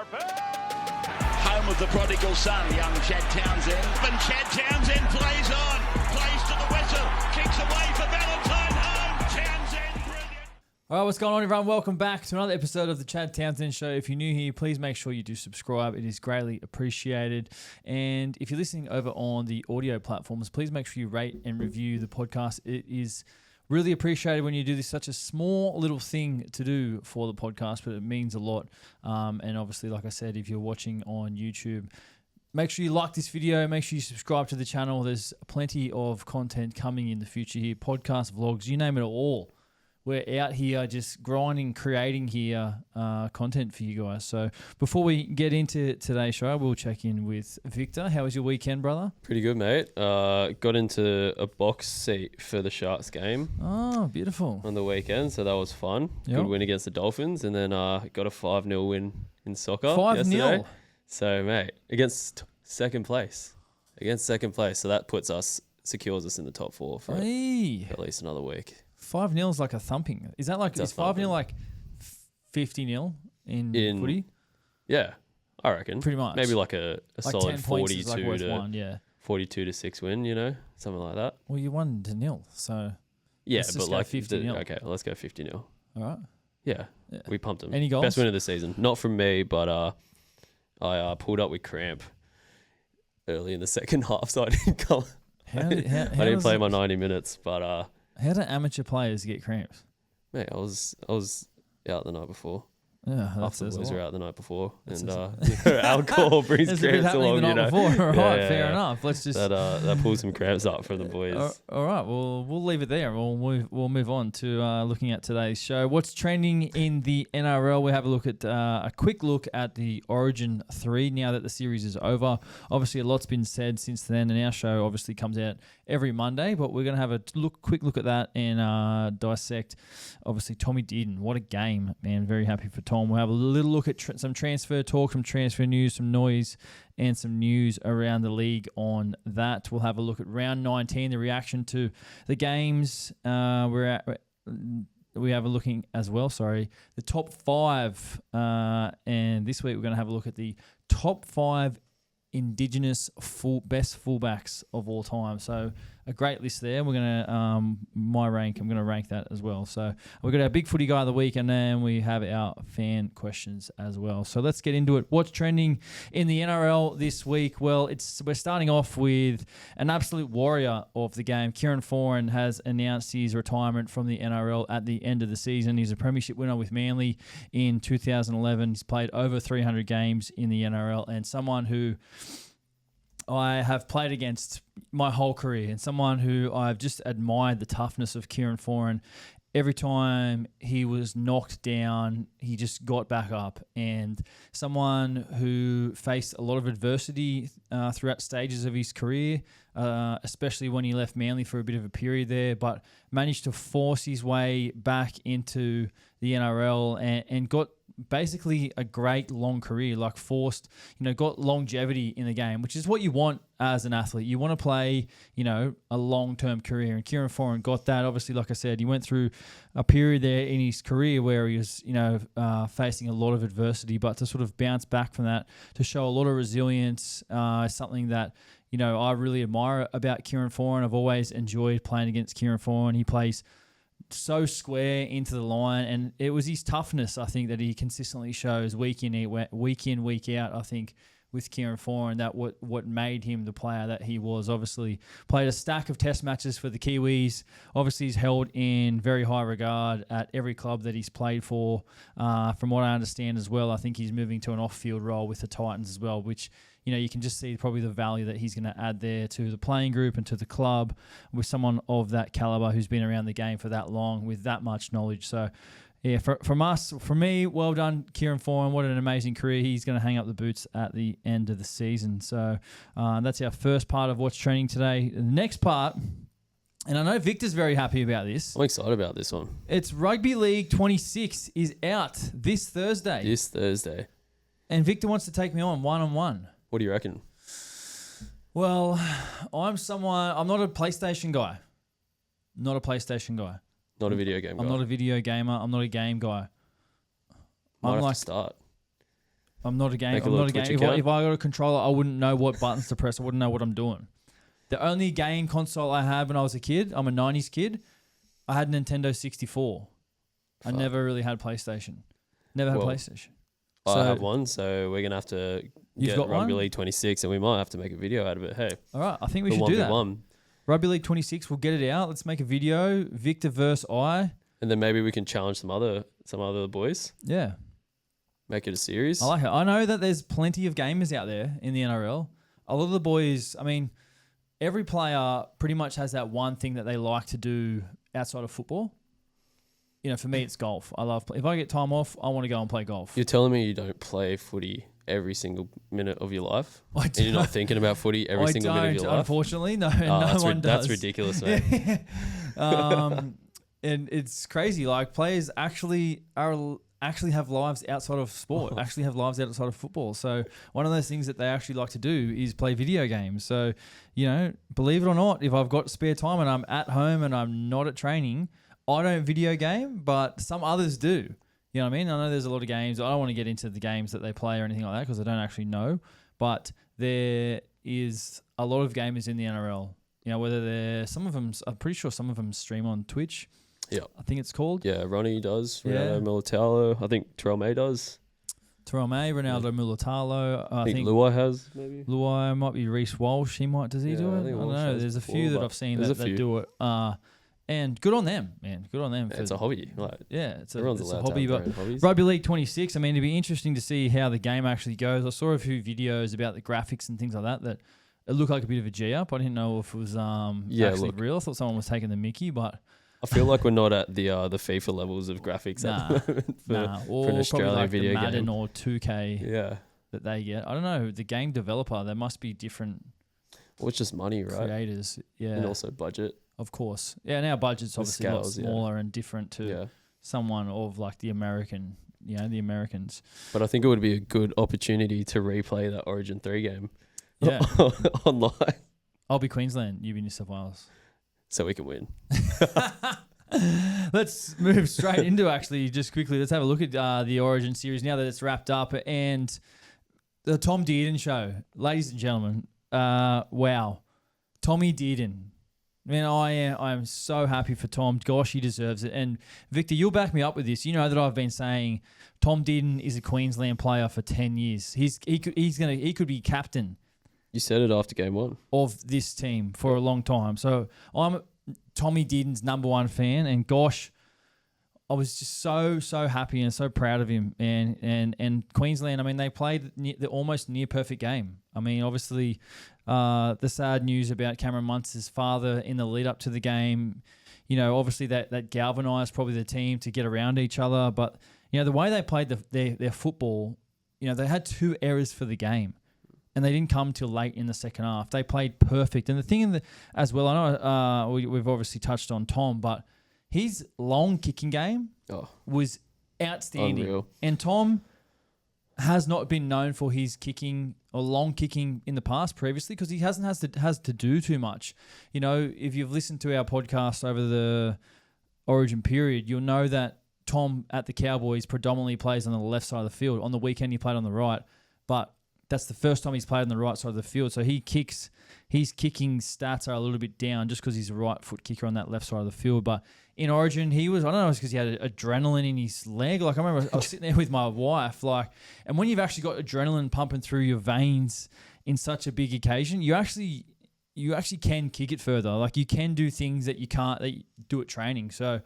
Home of the prodigal son, young Chad Townsend. And Chad Townsend plays on, plays to the whistle, kicks away for Valentine home. Townsend, brilliant. All right, what's going on, everyone? Welcome back to another episode of the Chad Townsend Show. If you're new here, please make sure you do subscribe. It is greatly appreciated. And if you're listening over on the audio platforms, please make sure you rate and review the podcast. It is really appreciated when you do this. Such a small little thing to do for the podcast, but it means a lot. And obviously, like I said, if you're watching on YouTube, make sure you like this video. Make sure you subscribe to the channel. There's plenty of content coming in the future here. Podcasts, vlogs, you name it all. We're out here just grinding, creating here content for you guys. So before we get into today's show, we'll check in with Victor. How was your weekend, brother? Pretty good, mate. Got into a box seat for the Sharks game. Oh, beautiful. On the weekend, so that was fun. Yep. Good win against the Dolphins, and then got a 5-0 win in soccer 5-0? yesterday. So, mate, against second place. So that secures us in the top four for at least another week. 5-0 is like a thumping. Is that like, is 5-0 like 50-0 in footy? Yeah, I reckon. Pretty much. Maybe like a like solid 10 points 42 is like worth to one, yeah. 42 to 6 win, you know, something like that. Well, you 1-0, so Yeah, let's but just go like 50-0. okay, let's go 50-0. All right. Yeah, we pumped them. Any goals? Best win of the season. Not from me, but I pulled up with cramp early in the second half, so I didn't come. I didn't play my 90 minutes, but how do amateur players get cramps? mate, I was out the night before. Yeah, that After the says boys a were lot. out the night before, That and says alcohol brings There's a bit cramps happening along, the you night know. before. All right, Yeah, fair yeah. enough. Let's just That pulls some cramps up for the boys. All right, well, we'll leave it there. We'll move on to looking at today's show. What's trending in the NRL? We have a look at a quick look at the Origin 3 now that the series is over. Obviously, a lot's been said since then, and our show obviously comes out every Monday, but we're going to have a quick look at that and dissect, obviously, Tommy Dearden. What a game, man. Very happy for Tom. We'll have a little look at some transfer talk, some transfer news, some noise, and some news around the league on that. We'll have a look at round 19, the reaction to the games. We have a looking as well, the top 5. And this week we're going to have a look at the top 5 Indigenous best fullbacks of all time. So a great list there. We're going to, I'm going to rank that as well. So we've got our big footy guy of the week, and then we have our fan questions as well. So let's get into it. What's trending in the NRL this week? Well, we're starting off with an absolute warrior of the game. Kieran Foran has announced his retirement from the NRL at the end of the season. He's a premiership winner with Manly in 2011. He's played over 300 games in the NRL, and someone who I have played against my whole career, and someone who I've just admired the toughness of Kieran Foran. Every time he was knocked down, he just got back up, and someone who faced a lot of adversity throughout stages of his career, especially when he left Manly for a bit of a period there, but managed to force his way back into the NRL and got basically a great long career, got longevity in the game, which is what you want as an athlete. You want to play, a long-term career, and Kieran Foran got that. Obviously, like I said, he went through a period there in his career where he was, facing a lot of adversity, but to sort of bounce back from that, to show a lot of resilience, something that, I really admire about Kieran Foran. I've always enjoyed playing against Kieran Foran. He plays so square into the line, and it was his toughness, I think, that he consistently shows week in, week out, I think, with Kieran Foran, that what made him the player that he was. Obviously played a stack of test matches for the Kiwis. Obviously he's held in very high regard at every club that he's played for. From what I understand as well, I think he's moving to an off-field role with the Titans as well, which you can just see probably the value that he's going to add there to the playing group and to the club with someone of that caliber who's been around the game for that long with that much knowledge. So, yeah, for me, well done, Kieran Foran. What an amazing career. He's going to hang up the boots at the end of the season. So that's our first part of what's trending today. The next part, and I know Victor's very happy about this. I'm excited about this one. It's Rugby League 26 is out this Thursday. And Victor wants to take me on one-on-one. What do you reckon? Well, I'm not a PlayStation guy. Not a PlayStation guy. Not a video game guy. I'm not a video gamer. I'm not a game guy. Might have to start. I'm not a game. Make a I'm not little a game. Twitch If I account. got a controller, I wouldn't know what buttons to press. I wouldn't know what I'm doing. The only game console I had when I was a kid, I'm a 90s kid, I had Nintendo 64. I never really had PlayStation. Never had PlayStation. I have one, so we're going to have to get Rugby League 26 and we might have to make a video out of it. Hey. All right, I think we should do that. Rugby League 26, we'll get it out. Let's make a video. Victor versus I. And then maybe we can challenge some other boys. Yeah. Make it a series. I like it. I know that there's plenty of gamers out there in the NRL. A lot of the boys, I mean, every player pretty much has that one thing that they like to do outside of football. You know, for me, it's golf. I love if I get time off, I want to go and play golf. You're telling me you don't play footy every single minute of your life? And you're not thinking about footy every single minute of your life? Unfortunately, no. No one does. That's ridiculous, man. And it's crazy. Like players actually have lives outside of sport. Actually have lives outside of football. So one of those things that they actually like to do is play video games. So, you know, believe it or not, if I've got spare time and I'm at home and I'm not at training, I don't video game, but some others do. You know what I mean? I know there's a lot of games. I don't want to get into the games that they play or anything like that because I don't actually know. But there is a lot of gamers in the NRL. You know, whether they're some of them, I'm pretty sure some of them stream on Twitch. Yeah, I think it's called. Yeah, Ronnie does. Ronaldo Mulitalo. I think Terrell May does. Terrell May, Ronaldo Mulitalo. I think Luai has maybe. Luai might be Reece Walsh. Does he do it? I don't know. There's a few that I've seen that do it. And good on them, man. Good on them. It's a hobby. It's everyone's a allowed hobby. to have their own hobbies. Rugby League 26, I mean, it'd be interesting to see how the game actually goes. I saw a few videos about the graphics and things like that it looked like a bit of a G-up. I didn't know if it was actually real. I thought someone was taking the mickey, but... I feel like we're not at the FIFA levels of graphics at the moment or for an Australian like video the Madden game. or 2K that they get. I don't know. The game developer, there must be different... Well, it's just money, right? Creators, yeah. And also budget. Of course. Yeah, and our budget's obviously a lot smaller and different to someone of like the Americans. But I think it would be a good opportunity to replay that Origin 3 game online. I'll be Queensland, you be New South Wales. So we can win. Let's move straight into actually, just quickly, let's have a look at the Origin series now that it's wrapped up. And the Tom Dearden show. Ladies and gentlemen, wow. Tommy Dearden. Man, I am so happy for Tom. Gosh, he deserves it. And Victor, you'll back me up with this. You know that I've been saying Tom Dearden is a Queensland player for 10 years. He could be captain. You said it after game 1 of this team for a long time. So I'm Tommy Dearden's number one fan, and gosh, I was just so happy and so proud of him. And Queensland, I mean, they played the almost near perfect game. I mean, obviously, the sad news about Cameron Munster's father in the lead up to the game, you know, obviously that galvanised probably the team to get around each other. But, you know, the way they played their football, you know, they had 2 errors for the game. And they didn't come till late in the second half. They played perfect. And the thing as well, I know we've obviously touched on Tom, but his long kicking game was outstanding. Unreal. And Tom has not been known for his kicking or long kicking in the past previously because he hasn't has to do too much. You know, if you've listened to our podcast over the Origin period, you'll know that Tom at the Cowboys predominantly plays on the left side of the field. On the weekend, he played on the right, but that's the first time he's played on the right side of the field. So his kicking stats are a little bit down just because he's a right foot kicker on that left side of the field. But in Origin, I don't know, it's because he had adrenaline in his leg. Like I remember I was sitting there with my wife, and when you've actually got adrenaline pumping through your veins in such a big occasion, you actually can kick it further. Like you can do things that you can't, that you do at training. So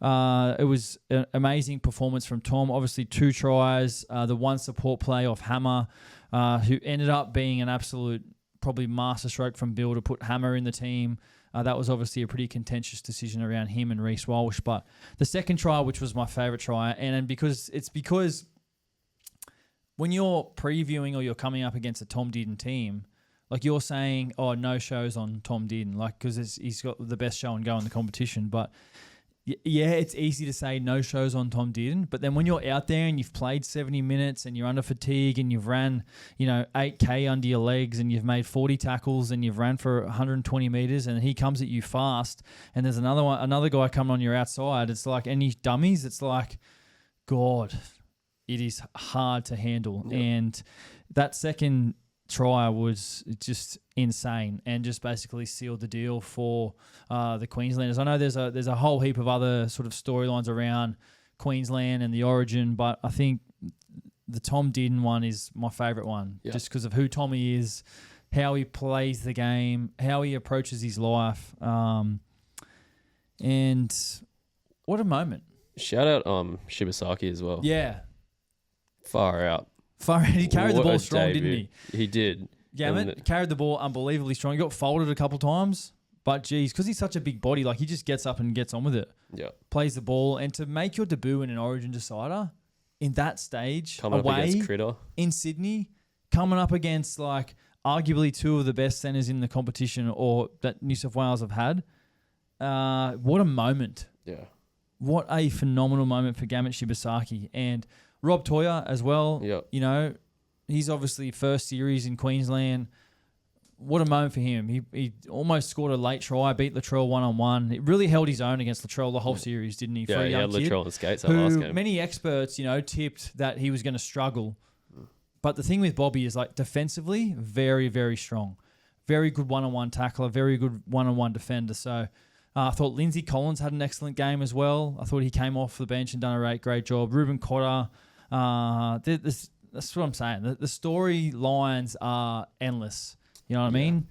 it was an amazing performance from Tom. Obviously 2 tries, the 1 support play off Hammer, who ended up being an absolute probably masterstroke from Bill to put Hammer in the team. That was obviously a pretty contentious decision around him and Reece Walsh. But the second try, which was my favourite try, and because when you're previewing or you're coming up against a Tom Dearden team, like you're saying, oh, no shows on Tom Dearden, like because he's got the best show and go in the competition. But yeah, it's easy to say no shows on Tom Dearden, but then when you're out there and you've played 70 minutes and you're under fatigue and you've ran, 8K under your legs and you've made 40 tackles and you've ran for 120 meters and he comes at you fast and there's another guy coming on your outside, it's like any dummies, it's like, God, it is hard to handle. Yep. And that second try was just insane and just basically sealed the deal for the Queenslanders. I know there's a whole heap of other sort of storylines around Queensland and the Origin, but I think the Tom Dearden one is my favourite one, just because of who Tommy is, how he plays the game, how he approaches his life, and what a moment. Shout out Shibasaki as well. Yeah. Far out. He carried the What ball a strong, debut. didn't he? He did. Gammett carried the ball unbelievably strong. He got folded a couple times, but geez, because he's such a big body, like he just gets up and gets on with it. Yeah. Plays the ball, and to make your debut in an Origin decider in that stage, Coming away up against Critter. in Sydney, coming up against like arguably two of the best centres in the competition or that New South Wales have had. What a moment. Yeah. What a phenomenal moment for Gammett Shibasaki. And Rob Toya as well. Yep. You know, he's obviously first series in Queensland. What a moment for him. He almost scored a late try, beat Latrell one-on-one. It really held his own against Latrell the whole series, didn't he? Yeah, for a he young had kid Latrell on the skates that last who game. many experts, tipped that he was going to struggle. But the thing with Bobby is, like, defensively, very, very strong. Very good one-on-one tackler, very good one-on-one defender. So I thought Lindsay Collins had an excellent game as well. I thought he came off the bench and done a great job. Ruben Cotter, that's what I'm saying. The storylines are endless. You know what I mean?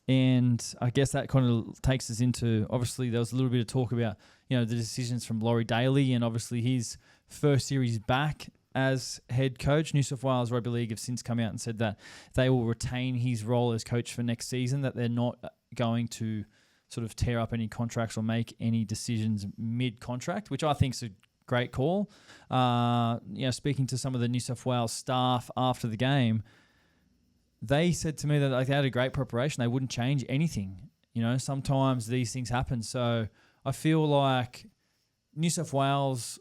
And I guess that kind of takes us into, obviously, there was a little bit of talk about, the decisions from Laurie Daly and obviously his first series back as head coach. New South Wales Rugby League have since come out and said that they will retain his role as coach for next season, that they're not going to sort of tear up any contracts or make any decisions mid-contract, which I think is a great call. Speaking to some of the New South Wales staff after the game, they said to me that they had a great preparation. They wouldn't change anything. Sometimes these things happen. So I feel like New South Wales,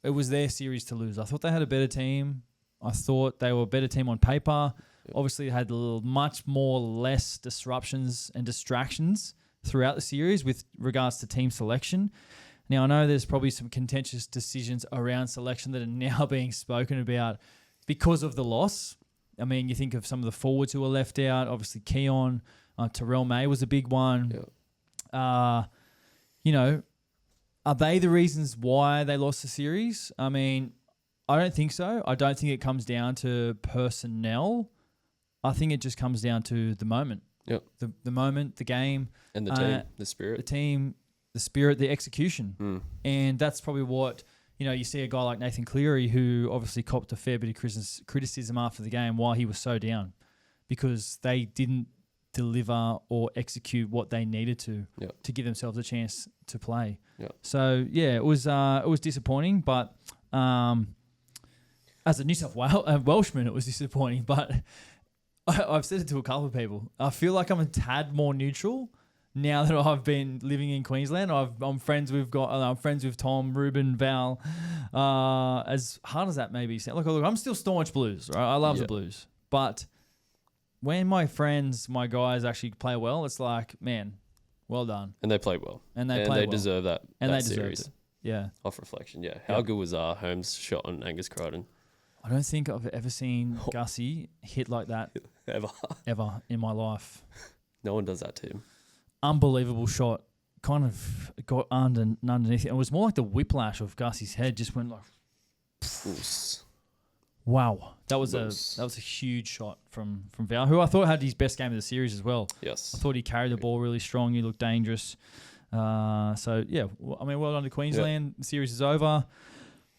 it was their series to lose. I thought they had a better team. I thought they were a better team on paper. Obviously, they had much less disruptions and distractions throughout the series with regards to team selection. Now, I know there's probably some contentious decisions around selection that are now being spoken about because of the loss. I mean, you think of some of the forwards who were left out. Obviously, Keon, Terrell May was a big one. Yeah. Are they the reasons why they lost the series? I mean, I don't think so. I don't think it comes down to personnel. I think it just comes down to the moment. Yep. The moment, the game. And the team, the spirit. The team, the spirit, the execution. And that's probably what, you see a guy like Nathan Cleary who obviously copped a fair bit of criticism after the game while he was so down because they didn't deliver or execute what they needed to give themselves a chance to play. Yep. So, yeah, it was disappointing, but as a New South Welshman, it was disappointing, but I've said it to a couple of people. I feel like I'm a tad more neutral now that I've been living in Queensland. I'm friends with Tom, Ruben, Val. As hard as that may be, look, I'm still staunch Blues. Right? I love the Blues, but when my friends, my guys actually play well, it's like, man, well done. And they played well. And they deserve that. And that they deserved series. it. Yeah. Off reflection, yeah. How good was Holmes' shot on Angus Crichton? I don't think I've ever seen Gussie hit like that ever in my life. No one does that to him. Unbelievable shot. Kind of got underneath it. It was more like the whiplash of Gussie's head just went like, Oof. Wow. That was a huge shot from Val, who I thought had his best game of the series as well. Yes. I thought he carried the ball really strong. He looked dangerous. So, yeah, well done to Queensland. The series is over.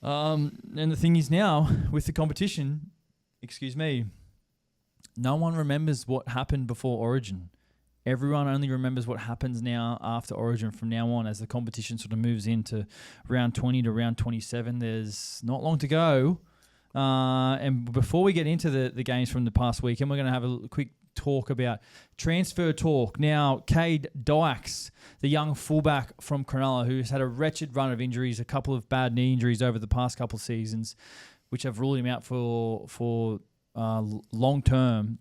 And the thing is now, with the competition, no one remembers what happened before Origin. Everyone only remembers what happens now after Origin from now on as the competition sort of moves into round 20 to round 27. There's not long to go. And before we get into the games from the past weekend, we're going to have a quick talk about transfer talk. Now, Cade Dykes, the young fullback from Cronulla, who's had a wretched run of injuries, a couple of bad knee injuries over the past couple of seasons, which have ruled him out for long term.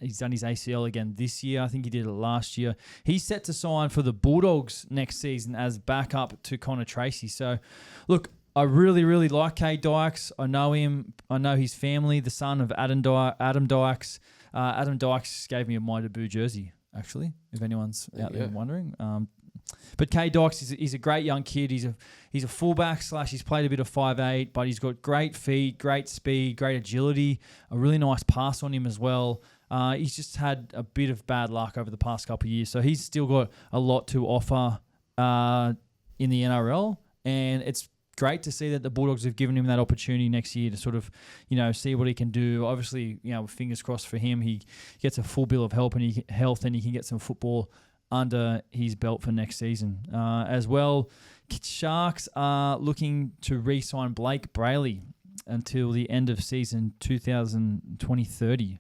He's done his ACL again this year. I think he did it last year. He's set to sign for the Bulldogs next season as backup to Connor Tracy. So, look, I really, really like Kade Dykes. I know him. I know his family, the son of Adam Dykes. Adam Dykes gave me my debut jersey, actually, if anyone's out there wondering. But Kade Dykes he's a great young kid. He's a fullback / he's played a bit of 5'8", but he's got great feet, great speed, great agility, a really nice pass on him as well. He's just had a bit of bad luck over the past couple of years, so he's still got a lot to offer in the NRL, and it's great to see that the Bulldogs have given him that opportunity next year to sort of, see what he can do. Obviously, fingers crossed for him, he gets a full bill of health and he can get some football under his belt for next season. As well, Sharks are looking to re-sign Blake Brayley until the end of season 2020-30.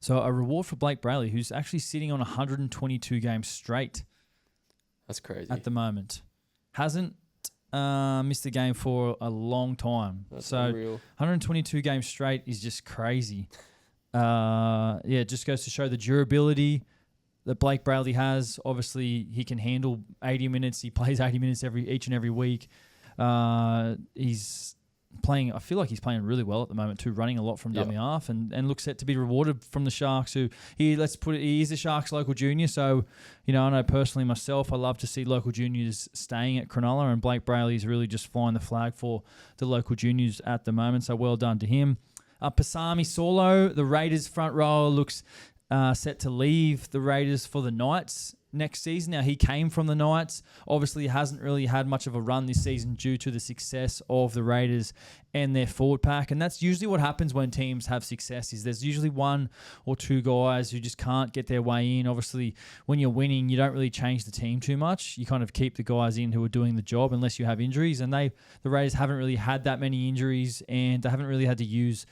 So a reward for Blake Brayley, who's actually sitting on 122 games straight. That's crazy. At the moment. Hasn't missed a game for a long time. That's so unreal. 122 games straight is just crazy. It just goes to show the durability that Blake Brayley has. Obviously, he can handle 80 minutes. He plays 80 minutes each and every week. He's playing. I feel like he's playing really well at the moment too, running a lot from dummy half, and looks set to be rewarded from the Sharks. Who he is the Sharks local junior. So, I know personally myself, I love to see local juniors staying at Cronulla, and Blake Brayley is really just flying the flag for the local juniors at the moment. So well done to him. Pasami Saulo, the Raiders front rower, looks set to leave the Raiders for the Knights next season. Now, he came from the Knights. Obviously, hasn't really had much of a run this season due to the success of the Raiders and their forward pack. And that's usually what happens when teams have success, is there's usually one or two guys who just can't get their way in. Obviously, when you're winning, you don't really change the team too much. You kind of keep the guys in who are doing the job unless you have injuries. And the Raiders haven't really had that many injuries, and they haven't really had to use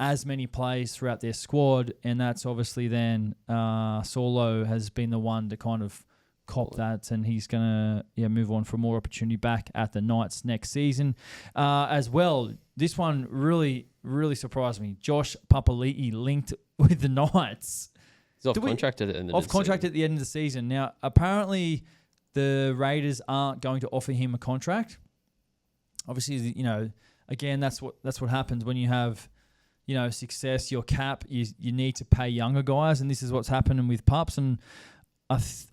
as many plays throughout their squad, and that's obviously then Saulo has been the one to kind of cop that, and he's going to move on for more opportunity back at the Knights next season. As well, this one really, really surprised me. Josh Papali'i linked with the Knights. He's off contract at the end of the season. Off contract at the end of the season. Now, apparently the Raiders aren't going to offer him a contract. Obviously, again, that's what happens when you have success, your cap, you need to pay younger guys, and this is what's happening with Pups. And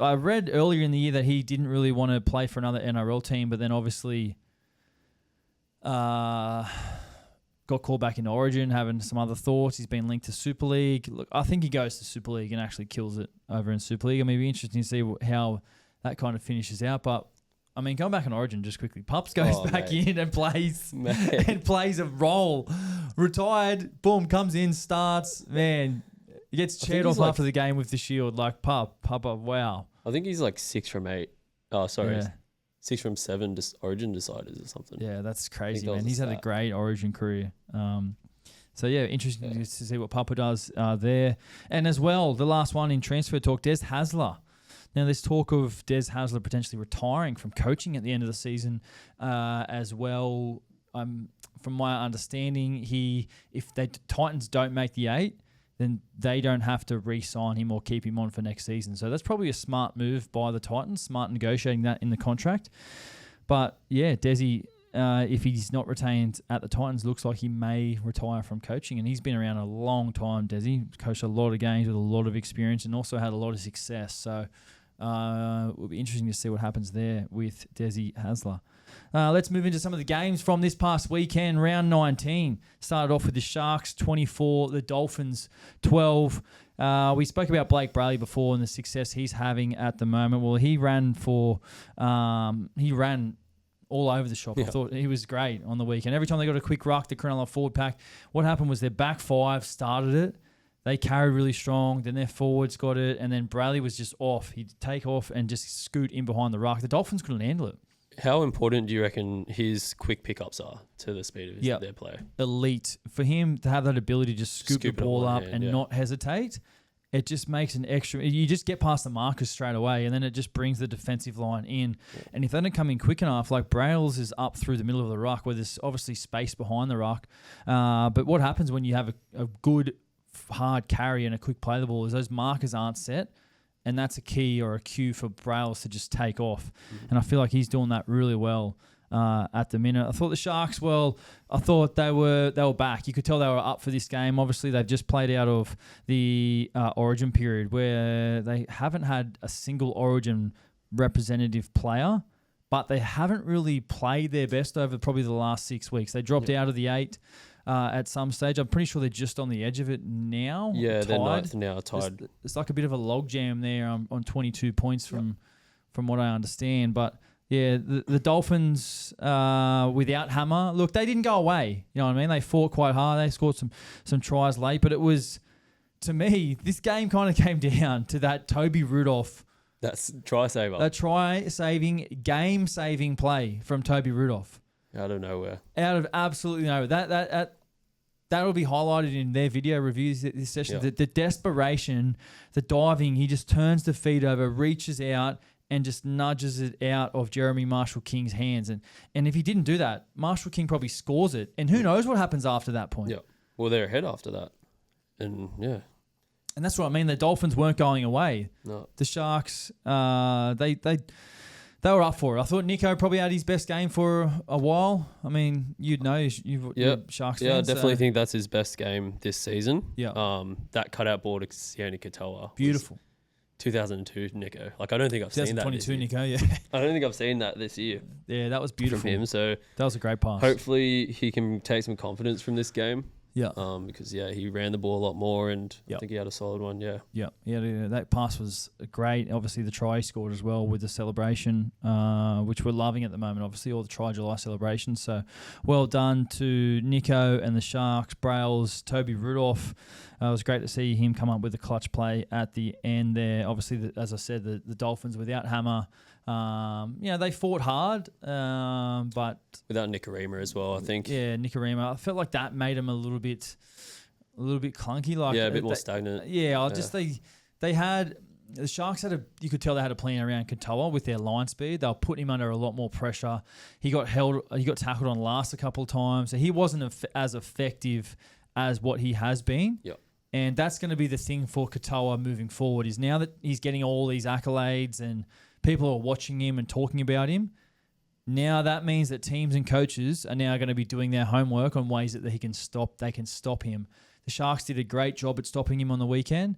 I read earlier in the year that he didn't really want to play for another NRL team, but then obviously got called back into Origin, having some other thoughts. He's been linked to Super League. Look, I think he goes to Super League and actually kills it over in Super League. I mean, it'd be interesting to see how that kind of finishes out, but I mean, going back on Origin just quickly, Pups goes back in and plays a role. Retired, boom, comes in, starts, man, he gets cheered off after the game with the shield. Like, Papa, wow. I think he's like 6 from 8. Oh, sorry. Yeah. 6 from 7 Origin deciders or something. Yeah, that's crazy, man. He's had a great Origin career. Interesting to see what Papa does there. And as well, the last one in transfer talk, Des Hasler. Now, there's talk of Des Hasler potentially retiring from coaching at the end of the season as well. From my understanding, if the Titans don't make the 8, then they don't have to re-sign him or keep him on for next season. So that's probably a smart move by the Titans, smart negotiating that in the contract. But yeah, Desi, if he's not retained at the Titans, looks like he may retire from coaching. And he's been around a long time, Desi. Coached a lot of games with a lot of experience and also had a lot of success. So it will be interesting to see what happens there with Desi Hasler. Let's move into some of the games from this past weekend. Round 19 started off with the Sharks 24, the Dolphins 12. We spoke about Blake Brayley before and the success he's having at the moment. Well, he ran all over the shop. Yeah. I thought he was great on the weekend. Every time they got a quick ruck, the Cronulla forward pack, what happened was their back 5 started it. They carried really strong. Then their forwards got it. And then Brayley was just off. He'd take off and just scoot in behind the ruck. The Dolphins couldn't handle it. How important do you reckon his quick pickups are to the speed of their play? Elite. For him to have that ability to just scoop the ball up and not hesitate, it just makes an extra... You just get past the markers straight away, and then it just brings the defensive line in. Yeah. And if they don't come in quick enough, like Brails is up through the middle of the ruck where there's obviously space behind the ruck. But what happens when you have a good hard carry and a quick play the ball is those markers aren't set, and that's a key or a cue for Brails to just take off. Mm-hmm. And I feel like he's doing that really well at the minute. I thought the Sharks, I thought they were back. You could tell they were up for this game. Obviously, they've just played out of the Origin period where they haven't had a single Origin representative player, but they haven't really played their best over probably the last 6 weeks. They dropped out of the 8 at some stage. I'm pretty sure they're just on the edge of it now. Yeah, they're tied. now tied. It's like a bit of a logjam there on 22 points from what I understand. But yeah, the Dolphins without Hammer, look, they didn't go away. You know what I mean? They fought quite hard. They scored some tries late, but it was, to me, this game kind of came down to that Toby Rudolph. That's try saver. That try-saving, game-saving play from Toby Rudolph. Out of nowhere. Out of absolutely nowhere. That will be highlighted in their video reviews this session. Yeah. The desperation, the diving, he just turns the feet over, reaches out, and just nudges it out of Jeremy Marshall-King's hands. And if he didn't do that, Marshall-King probably scores it. And who knows what happens after that point. Yeah. Well, they're ahead after that. And, yeah. And that's what I mean. The Dolphins weren't going away. No. The Sharks, they were up for it. I thought Nico probably had his best game for a while. I mean, you'd know. You're Sharks fans. Yeah, I definitely think that's his best game this season. Yeah. That cutout ball to Sione Katoa. Beautiful. 2002 Nico. Like, I don't think I've seen that. 2022 Nico, yeah. I don't think I've seen that this year. Yeah, that was beautiful. From him, so that was a great pass. hopefully he can take some confidence from this game. Yeah. Because, he ran the ball a lot more and Yep. I think he had a solid one, yeah. Yeah, that pass was great. Obviously, the try he scored as well with the celebration, which we're loving at the moment. Obviously, all the Try July celebrations. So, well done to Nico and the Sharks, Brails, Toby Rudolph. It was great to see him come up with a clutch play at the end there. Obviously, as I said, the Dolphins without Hammer, they fought hard, but without Nicarima as well, I think. Yeah, Nicarima. I felt like that made him a little bit clunky. Like a bit more stagnant. Yeah, they had the Sharks you could tell they had a plan around Katoa with their line speed. They were putting him under a lot more pressure. He got tackled on last a couple of times, so he wasn't as effective as what he has been. Yep. And that's going to be the thing for Katoa moving forward, is now that he's getting all these accolades and people are watching him and talking about him, now that means that teams and coaches are now going to be doing their homework on ways that they can stop him. The Sharks did a great job at stopping him on the weekend,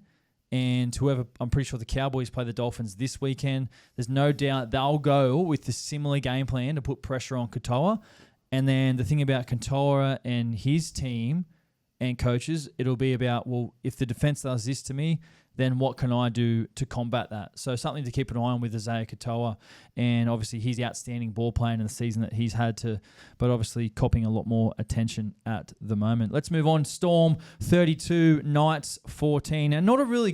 and I'm pretty sure the Cowboys play the Dolphins this weekend. There's no doubt they'll go with the similar game plan to put pressure on Katoa. And then the thing about Katoa and his team and coaches, it'll be about, well, if the defense does this to me, then what can I do to combat that? So something to keep an eye on with Isaiah Katoa, and obviously his outstanding ball playing in the season that he's had to, but obviously copping a lot more attention at the moment. Let's move on. Storm 32, Knights 14, and not a real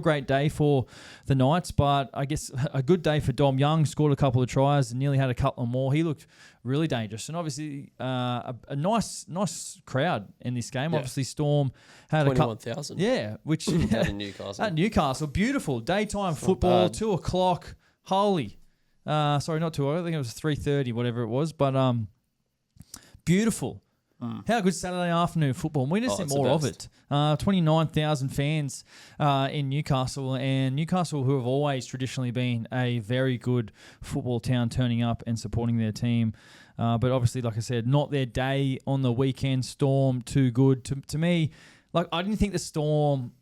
great day for the Knights, but I guess a good day for Dom Young. Scored a couple of tries and nearly had a couple more. He looked really dangerous, and obviously a nice crowd in this game. Yeah. Obviously, Storm had 21,000. Yeah, which at Newcastle. At Newcastle, beautiful daytime football, 2:00. Holy, sorry, not 2:00. I think it was 3:30, whatever it was, but beautiful. How good Saturday afternoon football. And we just see more of it. 29,000 fans in Newcastle, and Newcastle, who have always traditionally been a very good football town, turning up and supporting their team. But obviously, like I said, not their day on the weekend. Storm, too good. To me, like, I didn't think the Storm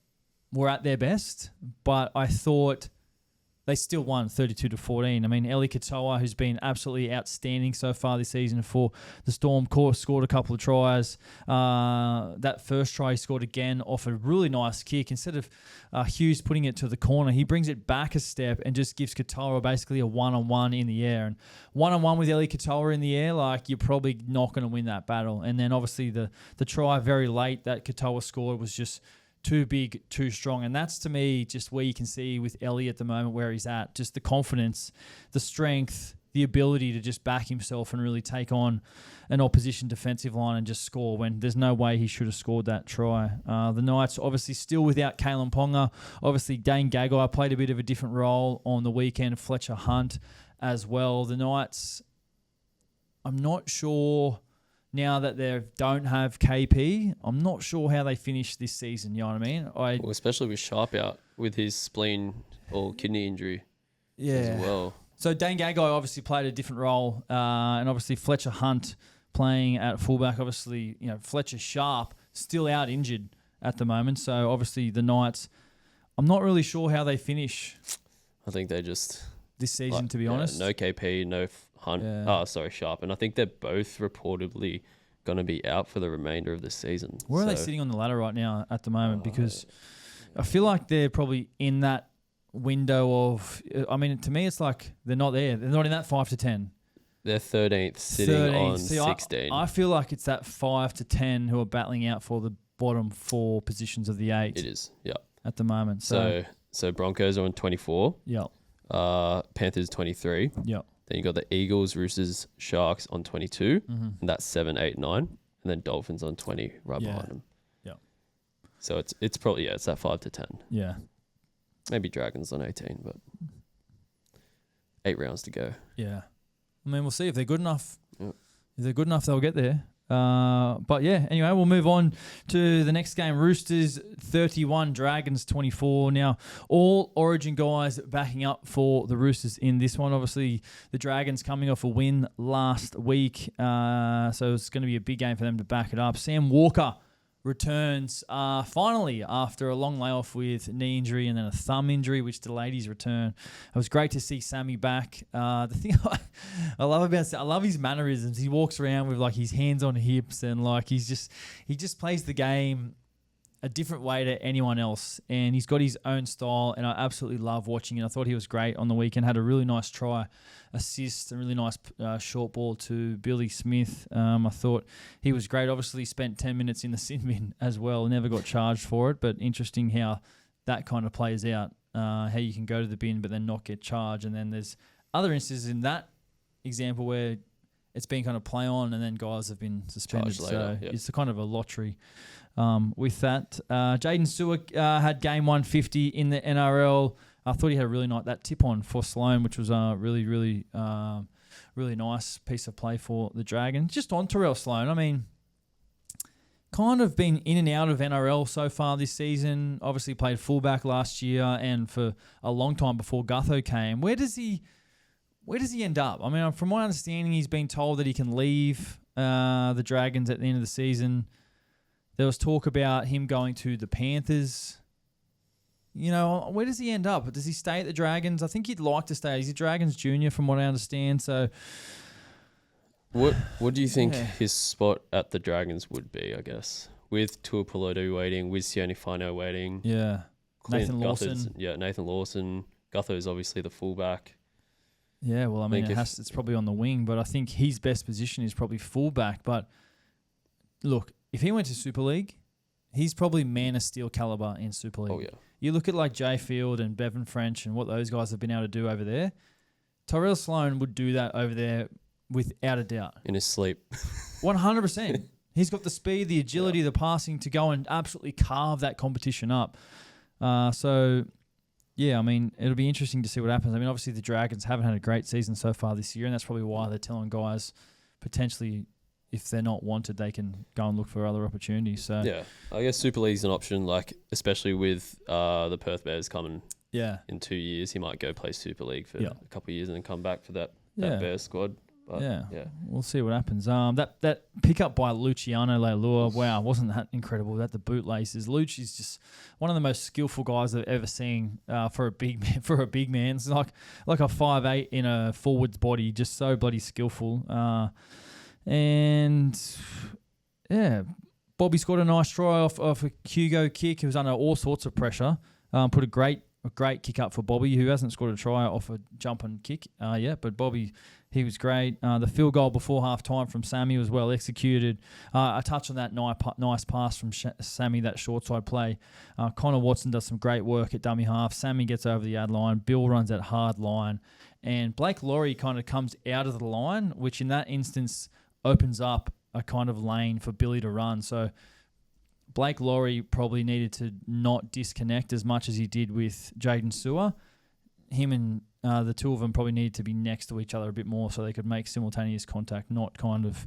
were at their best, but I thought they still won 32-14. I mean, Eli Katoa, who's been absolutely outstanding so far this season for the Storm, scored a couple of tries. That first try he scored again off a really nice kick. Instead of Hughes putting it to the corner, he brings it back a step and just gives Katoa basically a one-on-one in the air. And one-on-one with Eli Katoa in the air, like, you're probably not going to win that battle. And then obviously the try very late that Katoa scored was just too big, too strong. And that's, to me, just where you can see with Ellie at the moment where he's at. Just the confidence, the strength, the ability to just back himself and really take on an opposition defensive line and just score when there's no way he should have scored that try. The Knights obviously still without Kalen Ponga. Obviously, Dane Gagai played a bit of a different role on the weekend. Fletcher Hunt as well. The Knights, I'm not sure... Now that they don't have KP, I'm not sure how they finish this season. You know what I mean? Especially with Sharp out with his spleen or kidney injury as well. So Dane Gagai obviously played a different role, and obviously Fletcher Hunt playing at fullback. Obviously, Fletcher Sharp still out injured at the moment. So obviously the Knights, I'm not really sure how they finish. I think they just this season, to be honest. No KP, no Hunt. Yeah. Sharp, and I think they're both reportedly going to be out for the remainder of the season. Where are they sitting on the ladder right now at the moment? Because I feel like they're probably in that window of. I mean, to me, it's like they're not there. They're not in that 5 to 10. They're 13th, sitting on 16. I feel like it's that 5 to 10 who are battling out for the bottom 4 positions of the 8. It is, yeah. At the moment. So Broncos are on 24. Yeah. Panthers 23. Yeah. Then you got the Eagles, Roosters, Sharks on 22, and that's 7, 8, 9, and then Dolphins on 20 right behind them. Yeah. So it's probably it's that 5 to 10. Yeah. Maybe Dragons on 18, but 8 rounds to go. Yeah. I mean, we'll see if they're good enough. Yep. If they're good enough, they'll get there. But yeah, anyway, we'll move on to the next game. Roosters 31, Dragons 24. Now, all Origin guys backing up for the Roosters in this one. Obviously, the Dragons coming off a win last week. So it's going to be a big game for them to back it up. Sam Walker returns finally after a long layoff with knee injury and then a thumb injury, which delayed his return. It was great to see Sammy back. The thing I love about Sam, I love his mannerisms. He walks around with like his hands on hips and like he just plays the game a different way to anyone else, and he's got his own style, and I absolutely love watching it. I thought he was great on the weekend, had a really nice try assist, a really nice short ball to Billy Smith. I thought he was great. Obviously, he spent 10 minutes in the sin bin as well, never got charged for it, but interesting how that kind of plays out, how you can go to the bin but then not get charged, and then there's other instances in that example where it's been kind of play on and then guys have been suspended. So it's a kind of a lottery with that. Jaden Stewart had game 150 in the NRL. I thought he had a really nice, that tip on for Sloan, which was a really, really, really nice piece of play for the Dragons. Just on Terrell Sloan, I mean, kind of been in and out of NRL so far this season. Obviously played fullback last year and for a long time before Gutho came. Where does he end up? I mean, from my understanding, he's been told that he can leave the Dragons at the end of the season. There was talk about him going to the Panthers. You know, where does he end up? Does he stay at the Dragons? I think he'd like to stay. He's a Dragons junior from what I understand. So, what do you think his spot at the Dragons would be, I guess? With Tuipulotu waiting, with Sione Whanau waiting. Yeah. Nathan Lawson. Nathan Lawson. Gutho's obviously the fullback. Yeah, well, I mean, it's probably on the wing, but I think his best position is probably fullback. But look, if he went to Super League, he's probably man of steel caliber in Super League. Oh, yeah. You look at like Jay Field and Bevan French and what those guys have been able to do over there. Tyrell Sloan would do that over there without a doubt. In his sleep. 100%. He's got the speed, the agility, the passing to go and absolutely carve that competition up. So, yeah, I mean, it'll be interesting to see what happens. I mean, obviously the Dragons haven't had a great season so far this year, and that's probably why they're telling guys potentially, if they're not wanted, they can go and look for other opportunities. So yeah, I guess Super League's an option, like especially with the Perth Bears coming in 2 years. He might go play Super League for a couple of years and then come back for that Bears squad. But yeah, we'll see what happens. That pickup by Luciano Leilua, wow, wasn't that incredible? That the bootlaces. Luch is just one of the most skillful guys I've ever seen for a big man. For a big man, it's like a 5'8" in a forward's body, just so bloody skillful. And yeah, Bobby scored a nice try off a Hugo kick. He was under all sorts of pressure. Put a great kick up for Bobby, who hasn't scored a try off a jump and kick yet. But Bobby, he was great. The field goal before half time from Sammy was well executed. I touched on that nice pass from Sammy, that short side play. Connor Watson does some great work at dummy half. Sammy gets over the ad line. Bill runs that hard line. And Blake Laurie kind of comes out of the line, which in that instance opens up a kind of lane for Billy to run. So Blake Laurie probably needed to not disconnect as much as he did with Jaden Sewer. Him and the two of them probably needed to be next to each other a bit more so they could make simultaneous contact, not kind of,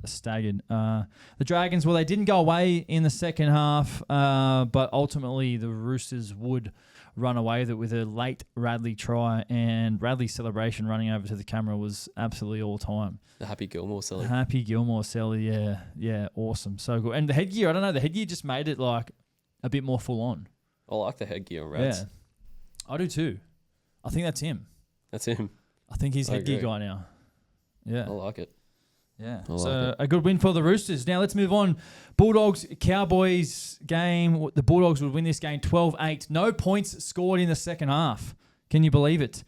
staggered. The Dragons, well, they didn't go away in the second half, but ultimately the Roosters would run away with it with a late Radley try, and Radley's celebration running over to the camera was absolutely all time. The Happy Gilmore celly. Happy Gilmore celly, yeah, awesome, so good. And the headgear, I don't know, the headgear just made it like a bit more full on. I like the headgear on Rads. Yeah, I do too. I think that's him. That's him. I think he's headgear guy now. Yeah, I like it. Yeah, so a good win for the Roosters. Now let's move on. Bulldogs, Cowboys game. The Bulldogs would win this game 12-8. No points scored in the second half. Can you believe it?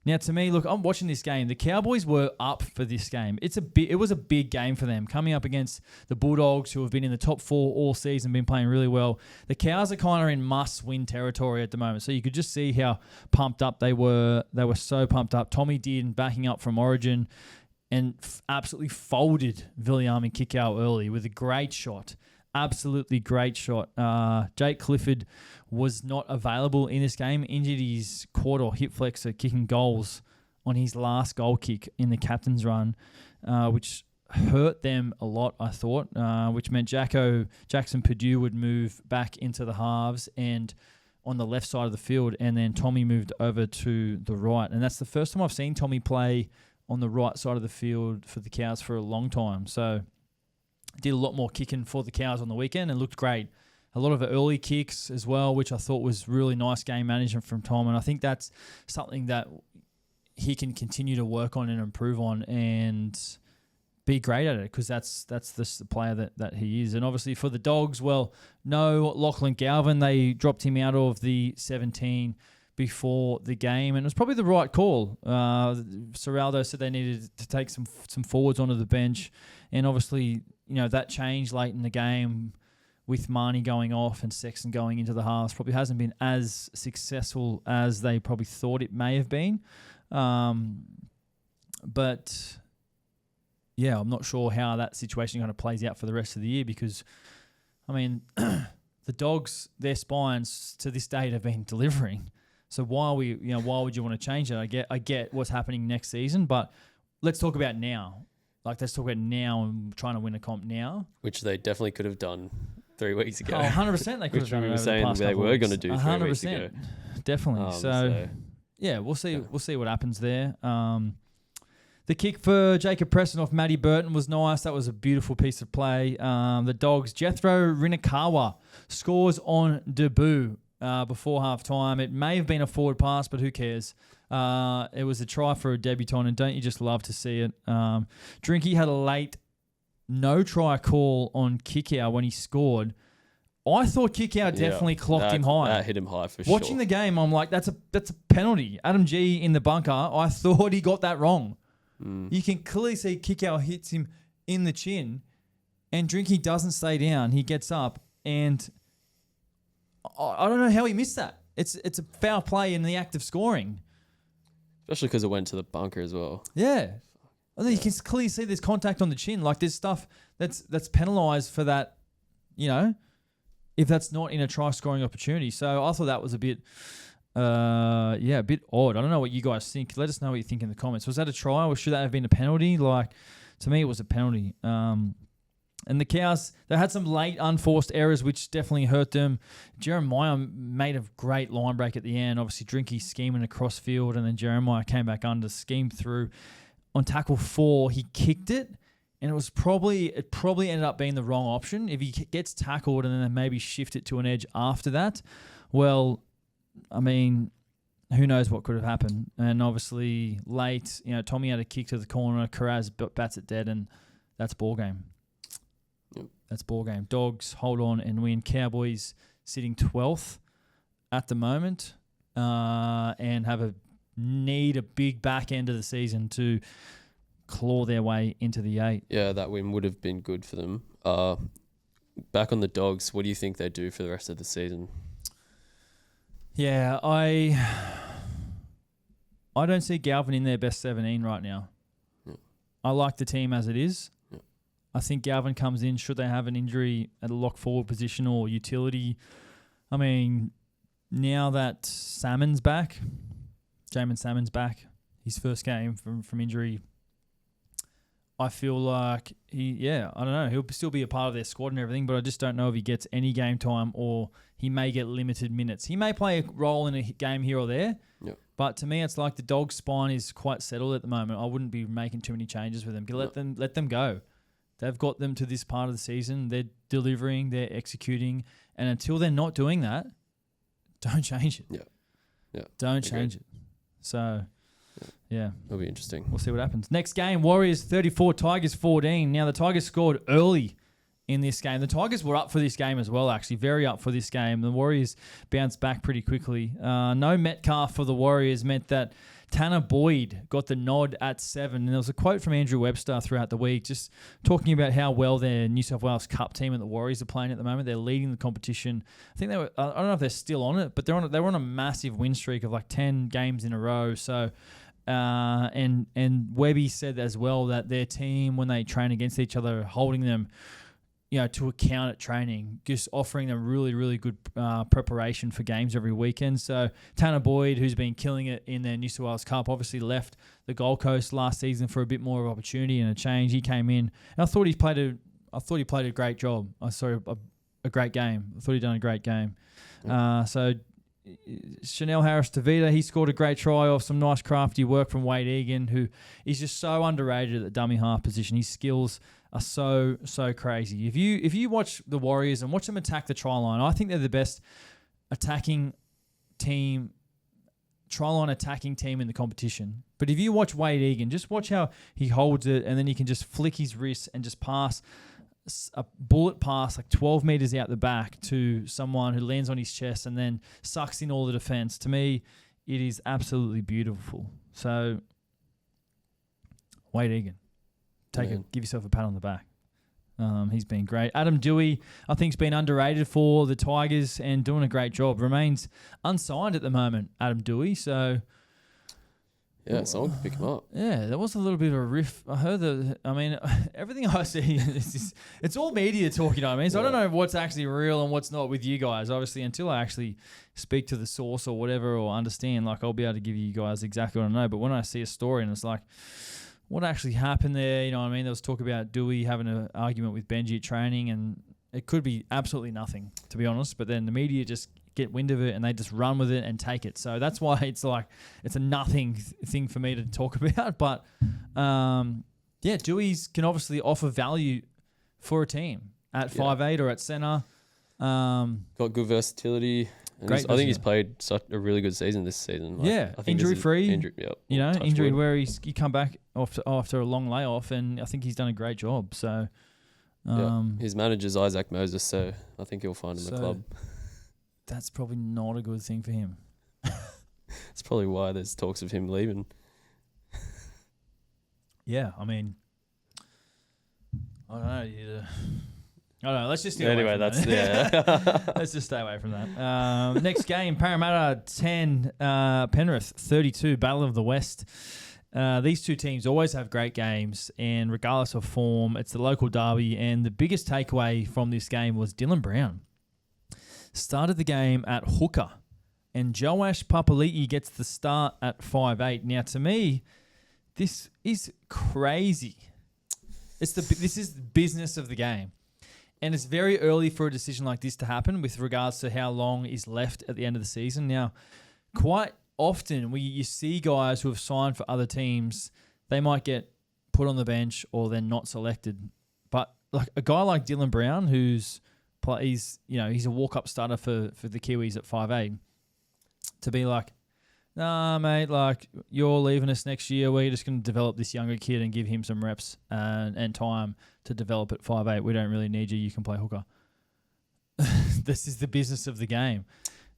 Now to me, look, I'm watching this game. The Cowboys were up for this game. It was a big game for them, coming up against the Bulldogs, who have been in the top 4 all season, been playing really well. The Cows are kind of in must-win territory at the moment, so you could just see how pumped up they were. They were so pumped up. Tommy Dearden backing up from Origin, and absolutely folded Viliami Kikau early with a great shot. Absolutely great shot. Jake Clifford was not available in this game. Injured his quad or hip flexor kicking goals on his last goal kick in the captain's run, which hurt them a lot, I thought, which meant Jackson Purdue would move back into the halves and on the left side of the field, and then Tommy moved over to the right. And that's the first time I've seen Tommy play on the right side of the field for the Cows for a long time. So did a lot more kicking for the Cows on the weekend and looked great. A lot of early kicks as well, which I thought was really nice game management from Tom. And I think that's something that he can continue to work on and improve on and be great at it, because that's the player that he is. And obviously for the Dogs, well, no Lachlan Galvin. They dropped him out of the 17 before the game, and it was probably the right call. Serraldo said they needed to take some forwards onto the bench, and obviously, that changed late in the game with Marnie going off and Sexton going into the halves. Probably hasn't been as successful as they probably thought it may have been. But yeah, I'm not sure how that situation kind of plays out for the rest of the year, because, I mean, the Dogs, their spines to this date have been delivering. So why would you want to change it? I get what's happening next season, but let's talk about now. Let's talk about now and trying to win a comp now. Which they definitely could have done 3 weeks ago. Oh, 100% they could have done it over the past they couple were weeks. going to do 3 weeks ago. Definitely. So yeah, we'll see. We'll see what happens there. The kick for Jacob Preston off Matty Burton was nice. That was a beautiful piece of play. The Dogs, Jethro Rinakawa scores on debut before half-time. It may have been a forward pass, but who cares? It was a try for a debutant, and don't you just love to see it? Drinky had a late no-try call on Kikau when he scored. I thought Kikau definitely clocked him high. That hit him high for sure. Watching the game, I'm like, that's a penalty. Adam G in the bunker, I thought he got that wrong. You can clearly see Kikau hits him in the chin, and Drinky doesn't stay down. He gets up, and I don't know how he missed that. It's a foul play in the act of scoring. Especially because it went to the bunker as well. Yeah. I think you can clearly see there's contact on the chin. Like, there's stuff that's penalised for that, if that's not in a try-scoring opportunity. So I thought that was a bit... a bit odd. I don't know what you guys think. Let us know what you think in the comments. Was that a try, or should that have been a penalty? To me, it was a penalty. And the Cows, they had some late unforced errors, which definitely hurt them. Jeremiah made a great line break at the end. Obviously, Drinky scheming across field, and then Jeremiah came back under, schemed through. On tackle 4, he kicked it, and it probably ended up being the wrong option. If he gets tackled and then maybe shift it to an edge after that, well, I mean, who knows what could have happened. And obviously, late, Tommy had a kick to the corner, Karaz bats it dead, and that's ball game. Yep. That's ball game. Dogs hold on and win. Cowboys sitting 12th at the moment, and need a big back end of the season to claw their way into the 8. Yeah, that win would have been good for them. Back on the Dogs, what do you think they do for the rest of the season? Yeah, I don't see Galvin in their best 17 right now. Yeah. I like the team as it is. Yeah. I think Galvin comes in, should they have an injury at a lock forward position or utility. I mean, now that Jamin Salmon's back, his first game from injury, I feel like I don't know, he'll still be a part of their squad and everything, but I just don't know if he gets any game time or he may get limited minutes. He may play a role in a game here or there, but to me, it's like the Dogs' spine is quite settled at the moment. I wouldn't be making too many changes with them. Let them go. They've got them to this part of the season. They're delivering, they're executing, and until they're not doing that, don't change it. Don't change it. So, it'll be interesting. We'll see what happens. Next game, Warriors 34, Tigers 14. Now, the Tigers scored early in this game. The Tigers were up for this game as well, actually, very up for this game. The Warriors bounced back pretty quickly. No Metcalf for the Warriors meant that Tanner Boyd got the nod at 7. And there was a quote from Andrew Webster throughout the week just talking about how well their New South Wales Cup team and the Warriors are playing at the moment. They're leading the competition. I think I don't know if they're still on it, but they were on a massive win streak of like 10 games in a row. So, and Webby said as well that their team, when they train against each other, are holding them to account at training, just offering them really, really good preparation for games every weekend. So Tanner Boyd, who's been killing it in their New South Wales Cup, obviously left the Gold Coast last season for a bit more of opportunity and a change. He came in, and I thought he played a great job. I saw a great game. I thought he'd done a great game. So Chanel Harris-Tavita, he scored a great try off some nice crafty work from Wade Egan, who is just so underrated at the dummy half position. His skills are so crazy. If you watch the Warriors and watch them attack the try line, I think they're the best attacking team, try line attacking team in the competition. But if you watch Wade Egan, just watch how he holds it, and then he can just flick his wrist and just pass a bullet pass like 12 meters out the back to someone who lands on his chest and then sucks in all the defense. To me, it is absolutely beautiful. So, Wade Egan. Give yourself a pat on the back. He's been great. Adam Dewey, I think, has been underrated for the Tigers and doing a great job. Remains unsigned at the moment, Adam Dewey. So, someone can pick him up. Yeah, there was a little bit of a riff. I heard everything I see, it's all media talk, you know what I mean? So I don't know what's actually real and what's not with you guys. Obviously, until I actually speak to the source or whatever or understand, like, I'll be able to give you guys exactly what I know. But when I see a story and it's like, what actually happened there? You know what I mean? There was talk about Dewey having an argument with Benji at training, and it could be absolutely nothing, to be honest. But then the media just get wind of it and they just run with it and take it. So that's why it's like it's a nothing thing for me to talk about. But Dewey's can obviously offer value for a team at 5'8" or at centre. Got good versatility. I think he's played such a really good season this season. I think injury-free. Injury where he come back after a long layoff, and I think he's done a great job. So, his manager's Isaac Moses, so I think he'll find him a club. That's probably not a good thing for him. That's probably why there's talks of him leaving. Yeah, I mean, I don't know. I don't know. Let's just stay away from that. Let's just stay away from that. Next game, Parramatta 10, Penrith 32, Battle of the West. These two teams always have great games, and regardless of form, it's the local derby. And the biggest takeaway from this game was Dylan Brown started the game at hooker, and Joash Papali'i gets the start at 5'8". Now, to me, this is crazy. This is the business of the game. And it's very early for a decision like this to happen with regards to how long is left at the end of the season. Now, quite often you see guys who have signed for other teams, they might get put on the bench or they're not selected. But like a guy like Dylan Brown, he's a walk-up starter for the Kiwis at 5'8", to be like, nah, mate, like, you're leaving us next year. We're just going to develop this younger kid and give him some reps and time to develop at 5'8". We don't really need you. You can play hooker. This is the business of the game.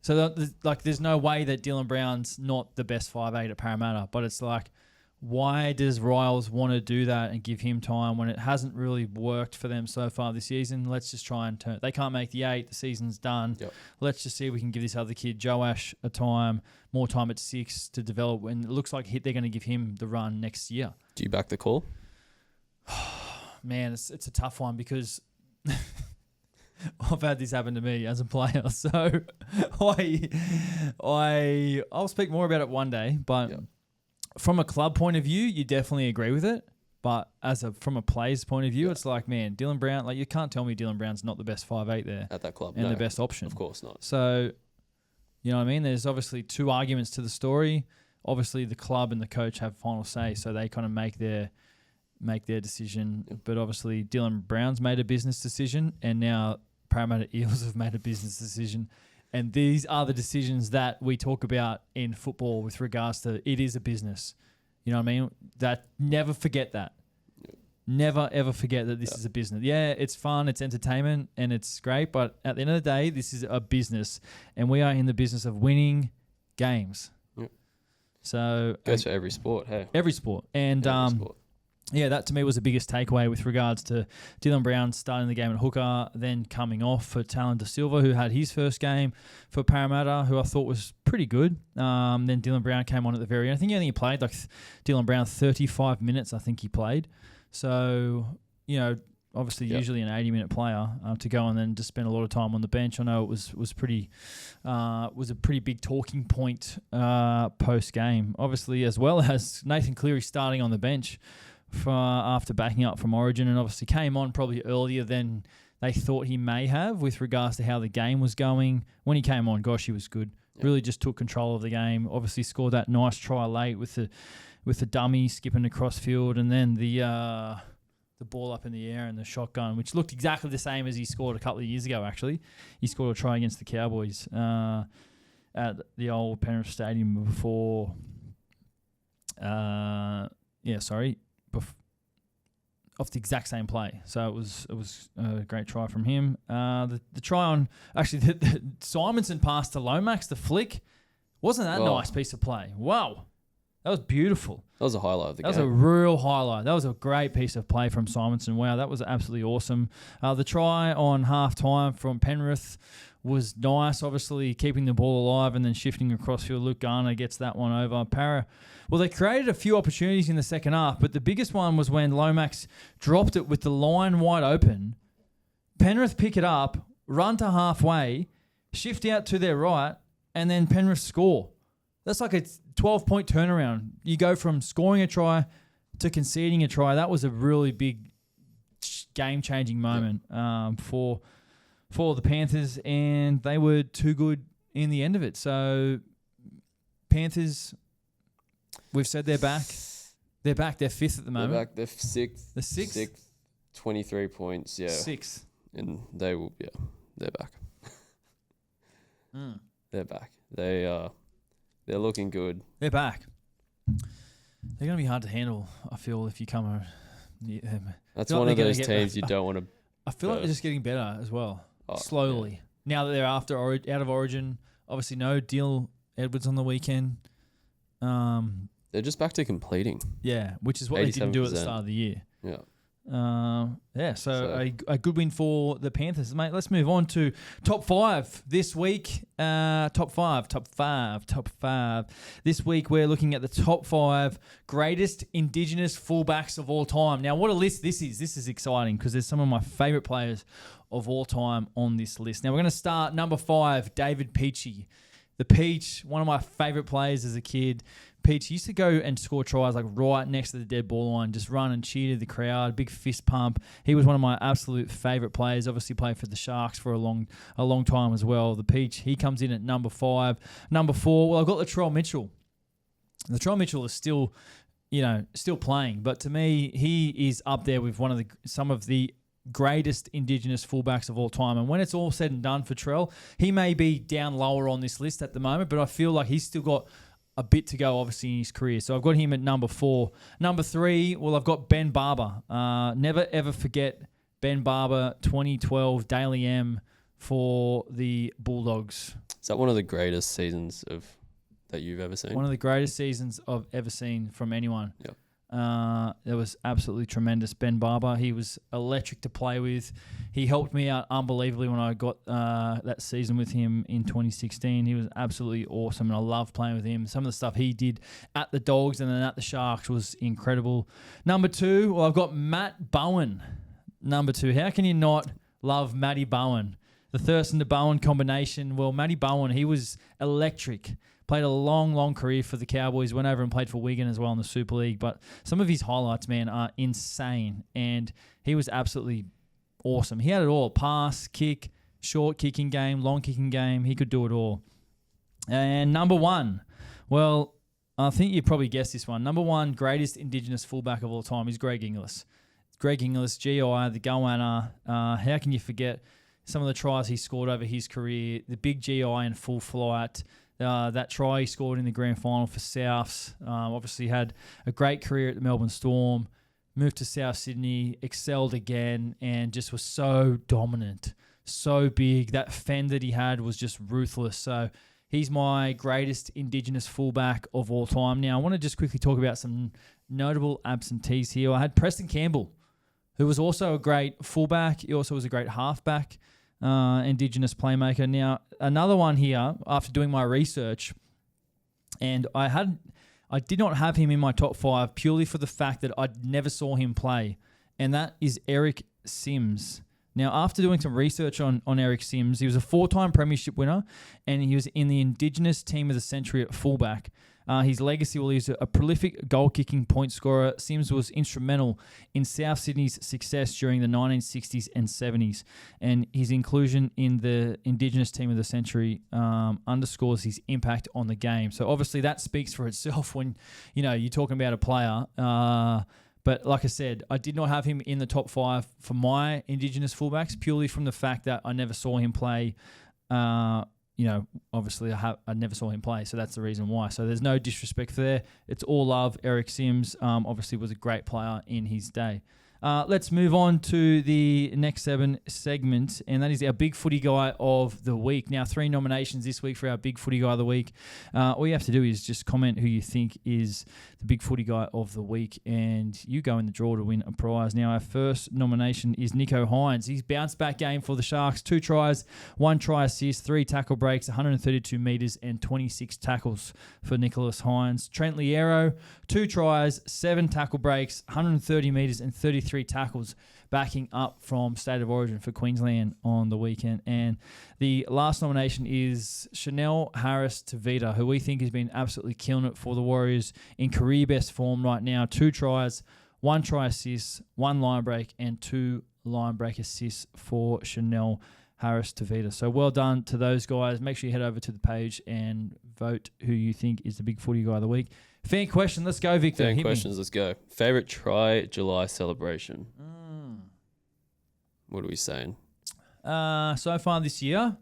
So, there's no way that Dylan Brown's not the best 5'8" at Parramatta. But it's like, why does Riles want to do that and give him time when it hasn't really worked for them so far this season? Let's just try and turn. They can't make the 8. The season's done. Yep. Let's just see if we can give this other kid, Joash, more time at 6 to develop. And it looks like they're going to give him the run next year. Do you back the call? Man, it's a tough one because I've had this happen to me as a player. So I'll speak more about it one day. But from a club point of view, you definitely agree with it. But from a player's point of view, it's like, man, Dylan Brown, like you can't tell me Dylan Brown's not the best 5'8" there at that club and the best option. Of course not. So, you know what I mean? There's obviously two arguments to the story. Obviously, the club and the coach have final say, so they kind of make their decision. Yep. But obviously, Dylan Brown's made a business decision, and now Parramatta Eels have made a business decision. And these are the decisions that we talk about in football with regards to it is a business. You know what I mean? Never forget that. Yep. Never, ever forget that this is a business. Yeah, it's fun, it's entertainment, and it's great. But at the end of the day, this is a business. And we are in the business of winning games. Yep. So goes for every sport, hey? Every sport. And sport. Yeah, that to me was the biggest takeaway with regards to Dylan Brown starting the game at hooker, then coming off for Talon Da Silva, who had his first game for Parramatta, who I thought was pretty good. Then Dylan Brown came on at the very end. I think he only played Dylan Brown 35 minutes, I think he played. So, you know, obviously usually an 80-minute player to go and then just spend a lot of time on the bench. I know it was a pretty big talking point post-game. Obviously, as well as Nathan Cleary starting on the bench after backing up from Origin, and obviously came on probably earlier than they thought he may have with regards to how the game was going. When he came on, gosh, he was good. Yep. Really just took control of the game. Obviously scored that nice try late with the dummy skipping across field, and then the ball up in the air and the shotgun, which looked exactly the same as he scored a couple of years ago, actually. He scored a try against the Cowboys at the old Penrith Stadium before... off the exact same play. So it was a great try from him. The try on... Actually, the Simonson pass to Lomax, the flick, wasn't that a nice piece of play? Wow. That was beautiful. That was a highlight of the game. That was a real highlight. That was a great piece of play from Simonson. Wow, that was absolutely awesome. The try on half-time from Penrith was nice, obviously keeping the ball alive and then shifting across field. Luke Garner gets that one over. Well, they created a few opportunities in the second half, but the biggest one was when Lomax dropped it with the line wide open. Penrith pick it up, run to halfway, shift out to their right, and then Penrith score. That's like a 12-point turnaround. You go from scoring a try to conceding a try. That was a really big game-changing moment for the Panthers, and they were too good in the end of it. So Panthers, we've said they're back. They're back. They're fifth at the moment. They're back. They're sixth. The sixth? 23 points, yeah. Sixth. And they will, they're back. They're back. They're looking good. They're back. They're going to be hard to handle, I feel, if you come... That's one of those teams you don't want to... I feel like they're just getting better as well, slowly. Yeah. Now that they're out of Origin, obviously no Deal Edwards on the weekend. They're just back to completing. Yeah, which is what they didn't do at the start of the year. Yeah. So a good win for the Panthers. Mate, let's move on to top 5 this week. Top five. This week we're looking at the top 5 greatest Indigenous fullbacks of all time. Now, what a list this is. This is exciting because there's some of my favourite players of all time on this list. Now, we're going to start number 5, David Peachey. The Peach, one of my favourite players as a kid. Peach used to go and score tries like right next to the dead ball line, just run and cheer to the crowd, big fist pump. He was one of my absolute favourite players. Obviously played for the Sharks for a long time as well. The Peach, he comes in at number 5. Number 4, well, I've got Latrell Mitchell. Latrell Mitchell is still playing, but to me, he is up there with some of the greatest Indigenous fullbacks of all time. And when it's all said and done for Trell, he may be down lower on this list at the moment, but I feel like he's still got a bit to go, obviously, in his career. So I've got him at number 4. Number 3, well, I've got Ben Barber. Never, ever forget Ben Barber, 2012 Daily M for the Bulldogs. Is that one of the greatest seasons that you've ever seen? One of the greatest seasons I've ever seen from anyone. Yep. It was absolutely tremendous. Ben Barber, he was electric to play with. He helped me out unbelievably when I got that season with him in 2016. He was absolutely awesome, and I loved playing with him. Some of the stuff he did at the Dogs and then at the Sharks was incredible. Number 2, well, I've got Matt Bowen. Number 2. How can you not love Matty Bowen? the Thurston to Bowen combination. Well, Matty Bowen, he was electric. Played a long, long career for the Cowboys. Went over and played for Wigan as well in the Super League. But some of his highlights, man, are insane. And he was absolutely awesome. He had it all. Pass, kick, short kicking game, long kicking game. He could do it all. And number one, well, I think you probably guessed this one. Number one, greatest Indigenous fullback of all time is Greg Inglis. Greg Inglis, GI, the goanna. How can you forget some of the tries he scored over his career? The big GI in full flight. That try he scored in the grand final for Souths. Obviously had a great career at the Melbourne Storm. Moved to South Sydney, excelled again, and just was so dominant, so big. That fend that he had was just ruthless. So he's my greatest Indigenous fullback of all time. Now, I want to just quickly talk about some notable absentees here. I had Preston Campbell, who was also a great fullback. He also was a great halfback. Indigenous playmaker. Now, another one here, after doing my research, and I did not have him in my top 5 purely for the fact that I never saw him play, and that is Eric Sims. Now, after doing some research on Eric Sims, he was a 4-time premiership winner, and he was in the Indigenous team of the century at fullback. His legacy, well, he's a prolific goal-kicking point scorer. Sims was instrumental in South Sydney's success during the 1960s and 70s, and his inclusion in the Indigenous team of the century underscores his impact on the game. So obviously that speaks for itself when you're talking about a player. But like I said, I did not have him in the top 5 for my Indigenous fullbacks purely from the fact that I never saw him play. Obviously I never saw him play, so that's the reason why. So there's no disrespect there. It's all love. Eric Sims obviously was a great player in his day. Let's move on to the next segment, and that is our Big Footy Guy of the Week. Now, 3 nominations this week for our Big Footy Guy of the Week. All you have to do is just comment who you think is the Big Footy Guy of the Week, and you go in the draw to win a prize. Now, our first nomination is Nicho Hynes. His bounce back game for the Sharks, 2 tries, 1 try assist, 3 tackle breaks, 132 metres and 26 tackles for Nicholas Hynes. Trent Liero, 2 tries, 7 tackle breaks, 130 metres and 33 tackles, backing up from State of Origin for Queensland on the weekend. And the last nomination is Chanel Harris-Tavita, who we think has been absolutely killing it for the Warriors in career best form right now. 2 tries, 1 try assist, 1 line break, and 2 line break assists for Chanel Harris-Tavita. So well done to those guys. Make sure you head over to the page and vote who you think is the Big Footy Guy of the Week. Fan question. Let's go, Victor. Fan questions. Let's go. Favorite July celebration? What are we saying? So far this year,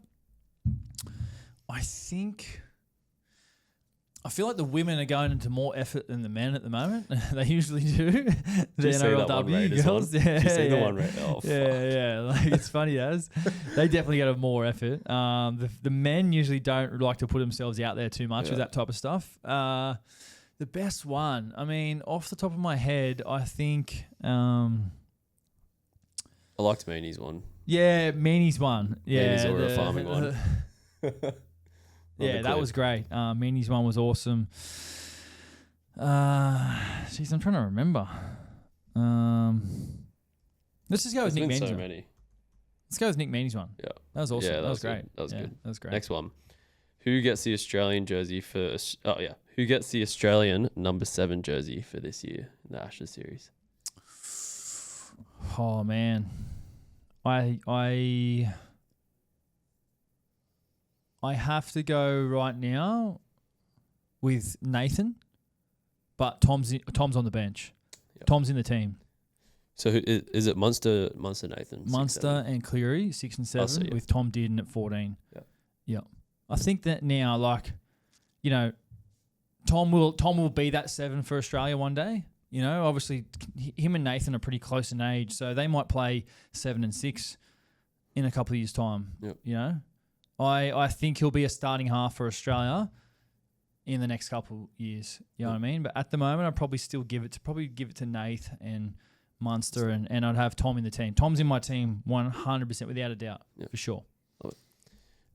I feel like the women are going into more effort than the men at the moment. They usually do. The NRLW girls. Did you see the one? Oh, yeah. Like, it's funny as they definitely get more effort. The men usually don't like to put themselves out there too much with that type of stuff. The best one, I mean, off the top of my head, I think... I liked Meaney's one. Yeah, Meaney's one. Yeah, Meaney's or a farming one. Yeah, that was great. Meaney's one was awesome. Jeez, I'm trying to remember. Let's just go with Nick Meaney's one. Many. Let's go with Nick Meaney's one. Yeah. That was awesome. Yeah, that was great. Good. That was good. That was great. Next one. Who gets the Australian jersey for... Oh, yeah. Who gets the Australian number 7 jersey for this year in the Ashes series? Oh, man. I have to go right now with Nathan, but Tom's on the bench. Yep. Tom's in the team. So is it Munster, Nathan? Munster and Cleary, 6 and 7, with Tom Dearden at 14. Yeah. I think that now, Tom will be that 7 for Australia one day. Obviously, him and Nathan are pretty close in age, so they might play 7 and 6 in a couple of years' time. Yep. I think he'll be a starting half for Australia in the next couple of years. You know what I mean? But at the moment, I'd probably still give it to Nath and Munster, and I'd have Tom in the team. Tom's in my team 100% without a doubt, for sure.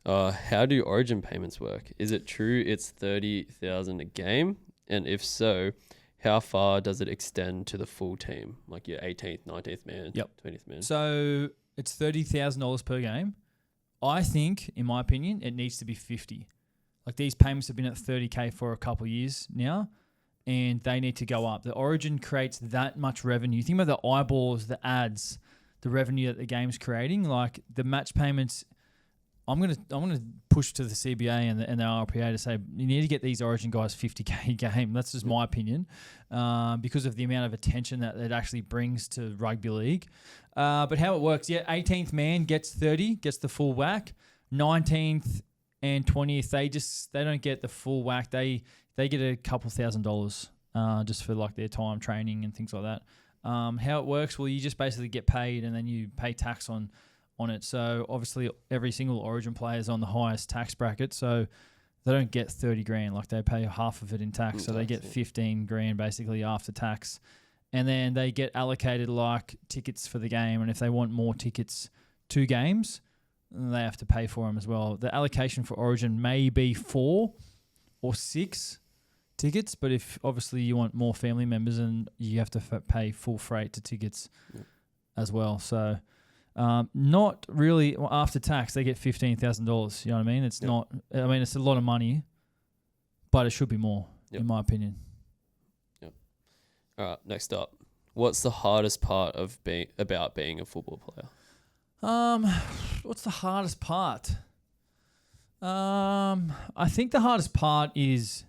How do Origin payments work? Is it true it's 30,000 a game? And if so, how far does it extend to the full team? Like your 18th, 19th man, 20th man? So it's $30,000 per game, I think, in my opinion, it needs to be 50. Like these payments have been at 30K for a couple of years now, and they need to go up. The Origin creates that much revenue. Think about the eyeballs, the ads, the revenue that the game's creating. Like the match payments, I'm gonna push to the CBA and the RPA to say you need to get these Origin guys 50K a game. That's just my opinion, because of the amount of attention that it actually brings to rugby league. But how it works, 18th man gets 30, gets the full whack. 19th and 20th, they don't get the full whack. They get a couple $1,000 just for like their time training and things like that. How it works, well, you just basically get paid and then you pay tax on it. So obviously every single Origin player is on the highest tax bracket, so they don't get 30 grand. Like they pay half of it in tax, so they get 15 grand basically after tax. And then they get allocated like tickets for the game, and if they want more tickets to games, they have to pay for them as well. The allocation for Origin may be 4 or 6 tickets, but if obviously you want more family members, and you have to pay full freight to tickets as well. So not really after tax, they get $15,000. You know what I mean? It's not. I mean, it's a lot of money, but it should be more, in my opinion. Yep. All right. Next up, what's the hardest part of being a football player? What's the hardest part? I think the hardest part is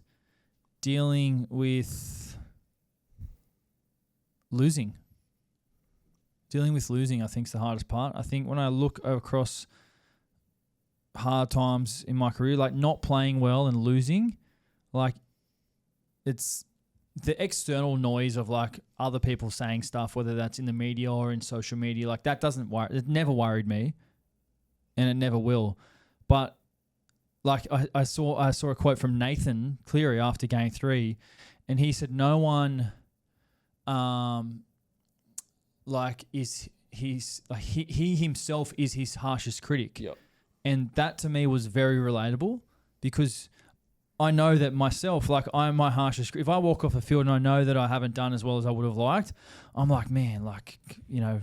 dealing with losing. Dealing with losing, I think, is the hardest part. I think when I look across hard times in my career, like not playing well and losing, like it's the external noise of like other people saying stuff, whether that's in the media or in social media, like that doesn't worry. It never worried me, and it never will. But like I saw a quote from Nathan Cleary after game 3, and he said no one he himself is his harshest critic. Yep. And that to me was very relatable, because I know that myself, like I'm my harshest critic. If I walk off the field and I know that I haven't done as well as I would have liked, I'm like, man, like, you know,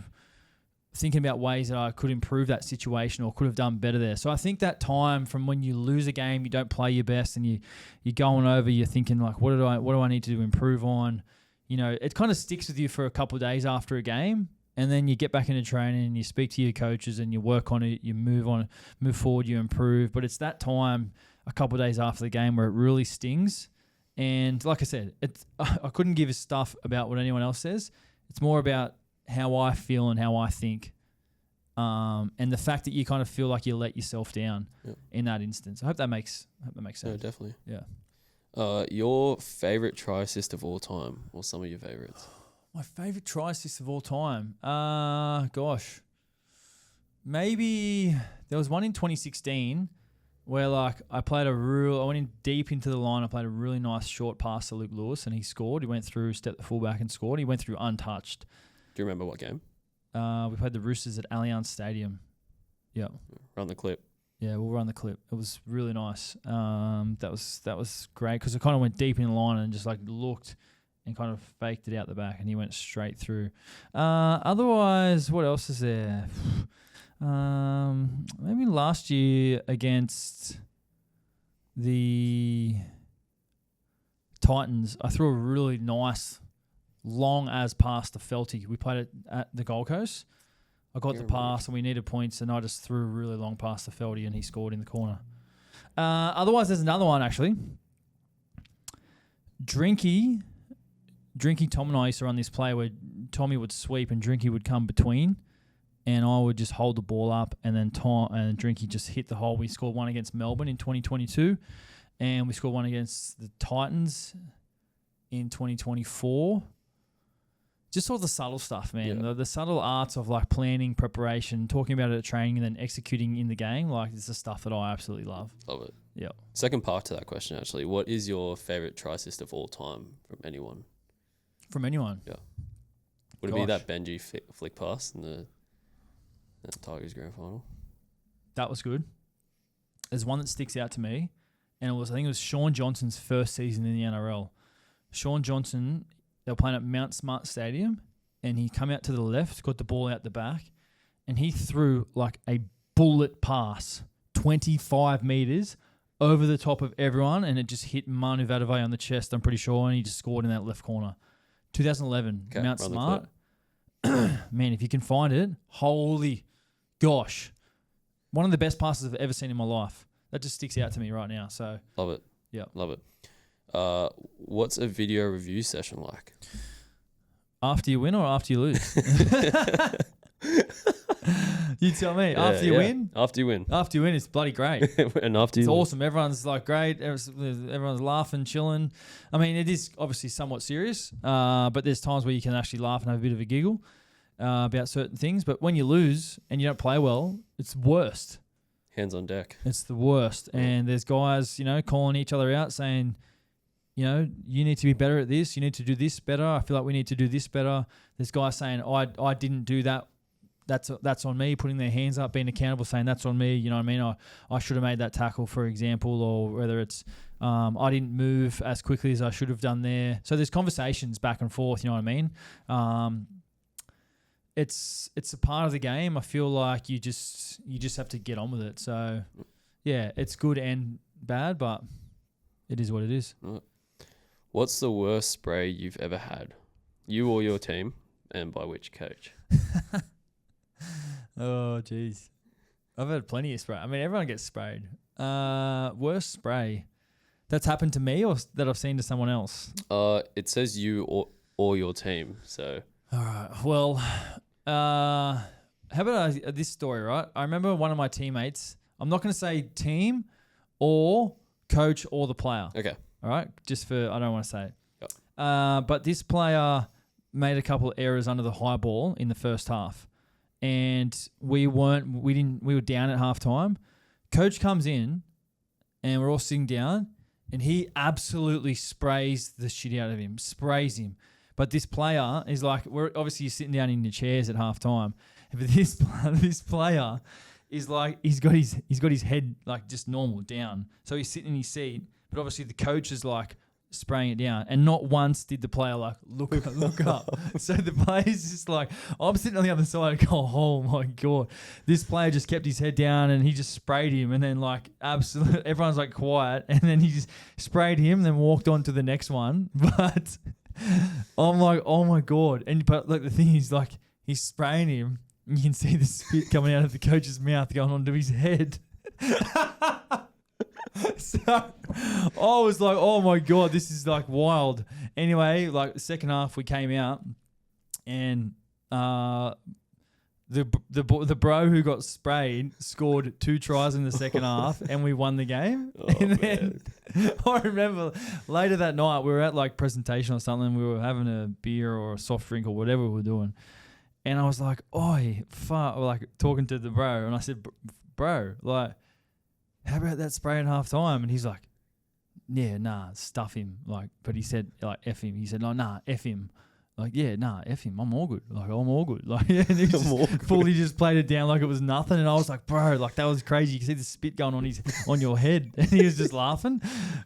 thinking about ways that I could improve that situation or could have done better there. So I think that time from when you lose a game, you don't play your best, and you're going over, you're thinking like, what do I need to improve on? You know, it kind of sticks with you for a couple of days after a game, and then you get back into training and you speak to your coaches and you work on it, you move forward, you improve. But it's that time a couple of days after the game where it really stings. And like I said, I couldn't give a stuff about what anyone else says. It's more about how I feel and how I think, and the fact that you kind of feel like you let yourself down in that instance. I hope that makes sense. No, definitely. Yeah. Your favorite try assist of all time, or some of your favorites? My favorite try assist of all time. Gosh, maybe there was one in 2016 where like I went in deep into the line. I played a really nice short pass to Luke Lewis, and he scored. He went through, stepped the fullback and scored. He went through untouched. Do you remember what game? We played the Roosters at Allianz Stadium. Yeah. Run the clip. Yeah, we'll run the clip. It was really nice. That was great, because I kind of went deep in the line and just like looked and kind of faked it out the back, and he went straight through. Otherwise, what else is there? Maybe last year against the Titans, I threw a really nice long as pass to Felty. We played it at the Gold Coast. I got the pass and we needed points, and I just threw a really long pass to Felty and he scored in the corner. Otherwise, there's another one actually. Drinky, Tom and I used to run this play where Tommy would sweep and Drinky would come between, and I would just hold the ball up, and then Tom and Drinky just hit the hole. We scored one against Melbourne in 2022, and we scored one against the Titans in 2024. Just all the subtle stuff, man. Yeah. The subtle arts of like planning, preparation, talking about it at training, and then executing in the game. Like, it's the stuff that I absolutely love. Love it. Yeah. Second part to that question, actually. What is your favorite try assist of all time from anyone? From anyone? Yeah. Would it be that Benji flick pass in the Tigers grand final? That was good. There's one that sticks out to me, and I think it was Sean Johnson's first season in the NRL. Sean Johnson, they were playing at Mount Smart Stadium, and he come out to the left, got the ball out the back, and he threw like a bullet pass, 25 meters over the top of everyone, and it just hit Manu Vadavai on the chest, I'm pretty sure, and he just scored in that left corner. 2011, Mount Smart. Man, if you can find it, holy gosh. One of the best passes I've ever seen in my life. That just sticks out to me right now. So love it. Yeah. Love it. What's a video review session like? After you win or after you lose? You tell me. After you win? After you win. After you win, it's bloody great. And after it's you awesome. Everyone's like great. Everyone's laughing, chilling. I mean, it is obviously somewhat serious, but there's times where you can actually laugh and have a bit of a giggle about certain things. But when you lose and you don't play well, it's worst. Hands on deck. It's the worst. And there's guys, calling each other out saying, you need to be better at this. You need to do this better. I feel like we need to do this better. There's guys saying, I didn't do that. That's on me, putting their hands up, being accountable, saying that's on me. You know what I mean? I should have made that tackle, for example, or whether it's I didn't move as quickly as I should have done there. So there's conversations back and forth. You know what I mean? It's a part of the game. I feel like you just have to get on with it. So yeah, it's good and bad, but it is what it is. What's the worst spray you've ever had? You or your team, and by which coach? Oh, jeez. I've had plenty of spray. I mean, everyone gets sprayed. Worst spray that's happened to me or that I've seen to someone else? It says you or your team. So. All right. Well, how about this story, right? I remember one of my teammates. I'm not going to say team or coach or the player. Okay. All right. Just for, I don't want to say it. Yep. But this player made a couple of errors under the high ball in the first half. And we were down at halftime. Coach comes in and we're all sitting down and he absolutely sprays the shit out of him, sprays him. But this player is like, obviously you're sitting down in your chairs at halftime. But this player is like, he's got his head like just normal down. So he's sitting in his seat, but obviously the coach is like spraying it down, and not once did the player like look up. So the player's just like, I'm sitting on the other side and go, oh my god, this player just kept his head down and he just sprayed him, and then like absolutely everyone's like quiet, and then he just sprayed him, then walked on to the next one. But I'm like, oh my god, but like the thing is like he's spraying him, and you can see the spit coming out of the coach's mouth going onto his head. So I was like, oh my god, this is like wild. Anyway, like the second half we came out and the bro who got sprayed scored 2 tries in the second half and we won the game. Oh, and then I remember later that night we were at like presentation or something, we were having a beer or a soft drink or whatever we were doing. And I was like, oi, fuck, like talking to the bro, and I said, bro, like, how about that spray in half time? And he's like, yeah, nah, stuff him. Like, but he said, like, F him. He said, no, nah, F him. Like, yeah, nah, F him. I'm all good. Like, I'm all good. Like, and he just fully just played it down like it was nothing. And I was like, bro, like, that was crazy. You can see the spit going on your head. And he was just laughing.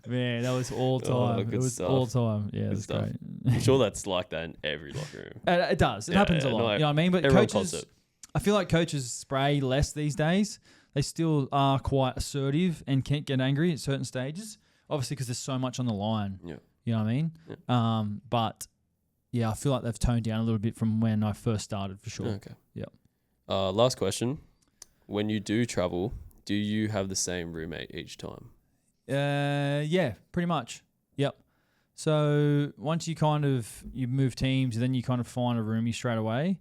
Man, that was all time. It was all time. Yeah, it was great. I'm sure that's like that in every locker room. It does. It happens a lot. No, you know what I mean? But coaches, I feel like coaches spray less these days. They still are quite assertive and can't get angry at certain stages, obviously because there's so much on the line. Yeah. You know what I mean? Yeah. But, yeah, I feel like they've toned down a little bit from when I first started, for sure. Okay. Yeah. Last question. When you do travel, do you have the same roommate each time? Yeah, pretty much. Yep. So once you move teams, then you kind of find a roomie straight away.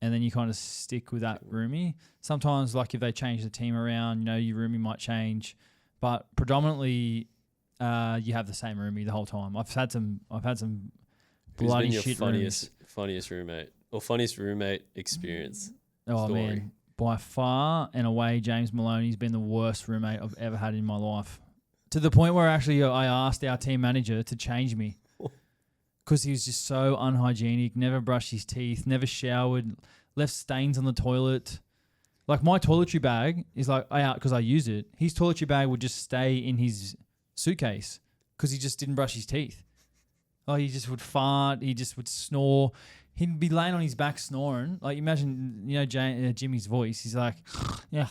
And then you kind of stick with that roomie. Sometimes, like if they change the team around, your roomie might change, but predominantly, you have the same roomie the whole time. I've had some bloody shit roomies. Funniest roommate or funniest roommate experience? Oh story. Man, by far and away, James Maloney's been the worst roommate I've ever had in my life. To the point where actually I asked our team manager to change me. Because he was just so unhygienic, never brushed his teeth, never showered, left stains on the toilet. Like my toiletry bag is like, because I use it, his toiletry bag would just stay in his suitcase because he just didn't brush his teeth. Oh, he just would fart, he just would snore. he'd be laying on his back snoring. Like, imagine, Jimmy's voice. He's like, yeah.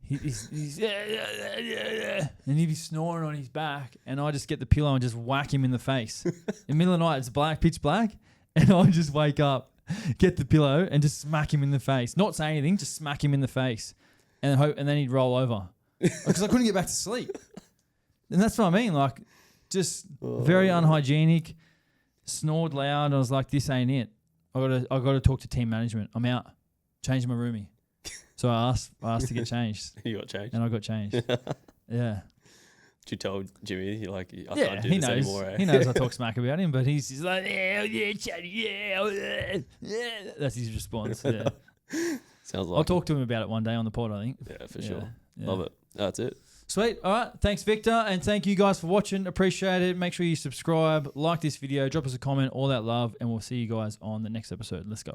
He's and he'd be snoring on his back, and I just get the pillow and just whack him in the face. In the middle of the night, it's pitch black, and I just wake up, get the pillow, and just smack him in the face. Not say anything, just smack him in the face, and then he'd roll over because I couldn't get back to sleep. And that's what I mean, like, just very unhygienic. Snored loud. I was like, this ain't it. I got to talk to team management. I'm out. Change my roomie. So I asked to get changed. You got changed? And I got changed. Yeah. Did you tell Jimmy, you're like, I yeah, can't do he this knows. anymore, eh? He knows I talk smack about him, but he's like, yeah. That's his response. Yeah. Sounds like I'll talk to him about it one day on the pod, I think. Yeah, for sure. Yeah. Love it. That's it. Sweet. All right. Thanks, Victor. And thank you guys for watching. Appreciate it. Make sure you subscribe, like this video, drop us a comment, all that love, and we'll see you guys on the next episode. Let's go.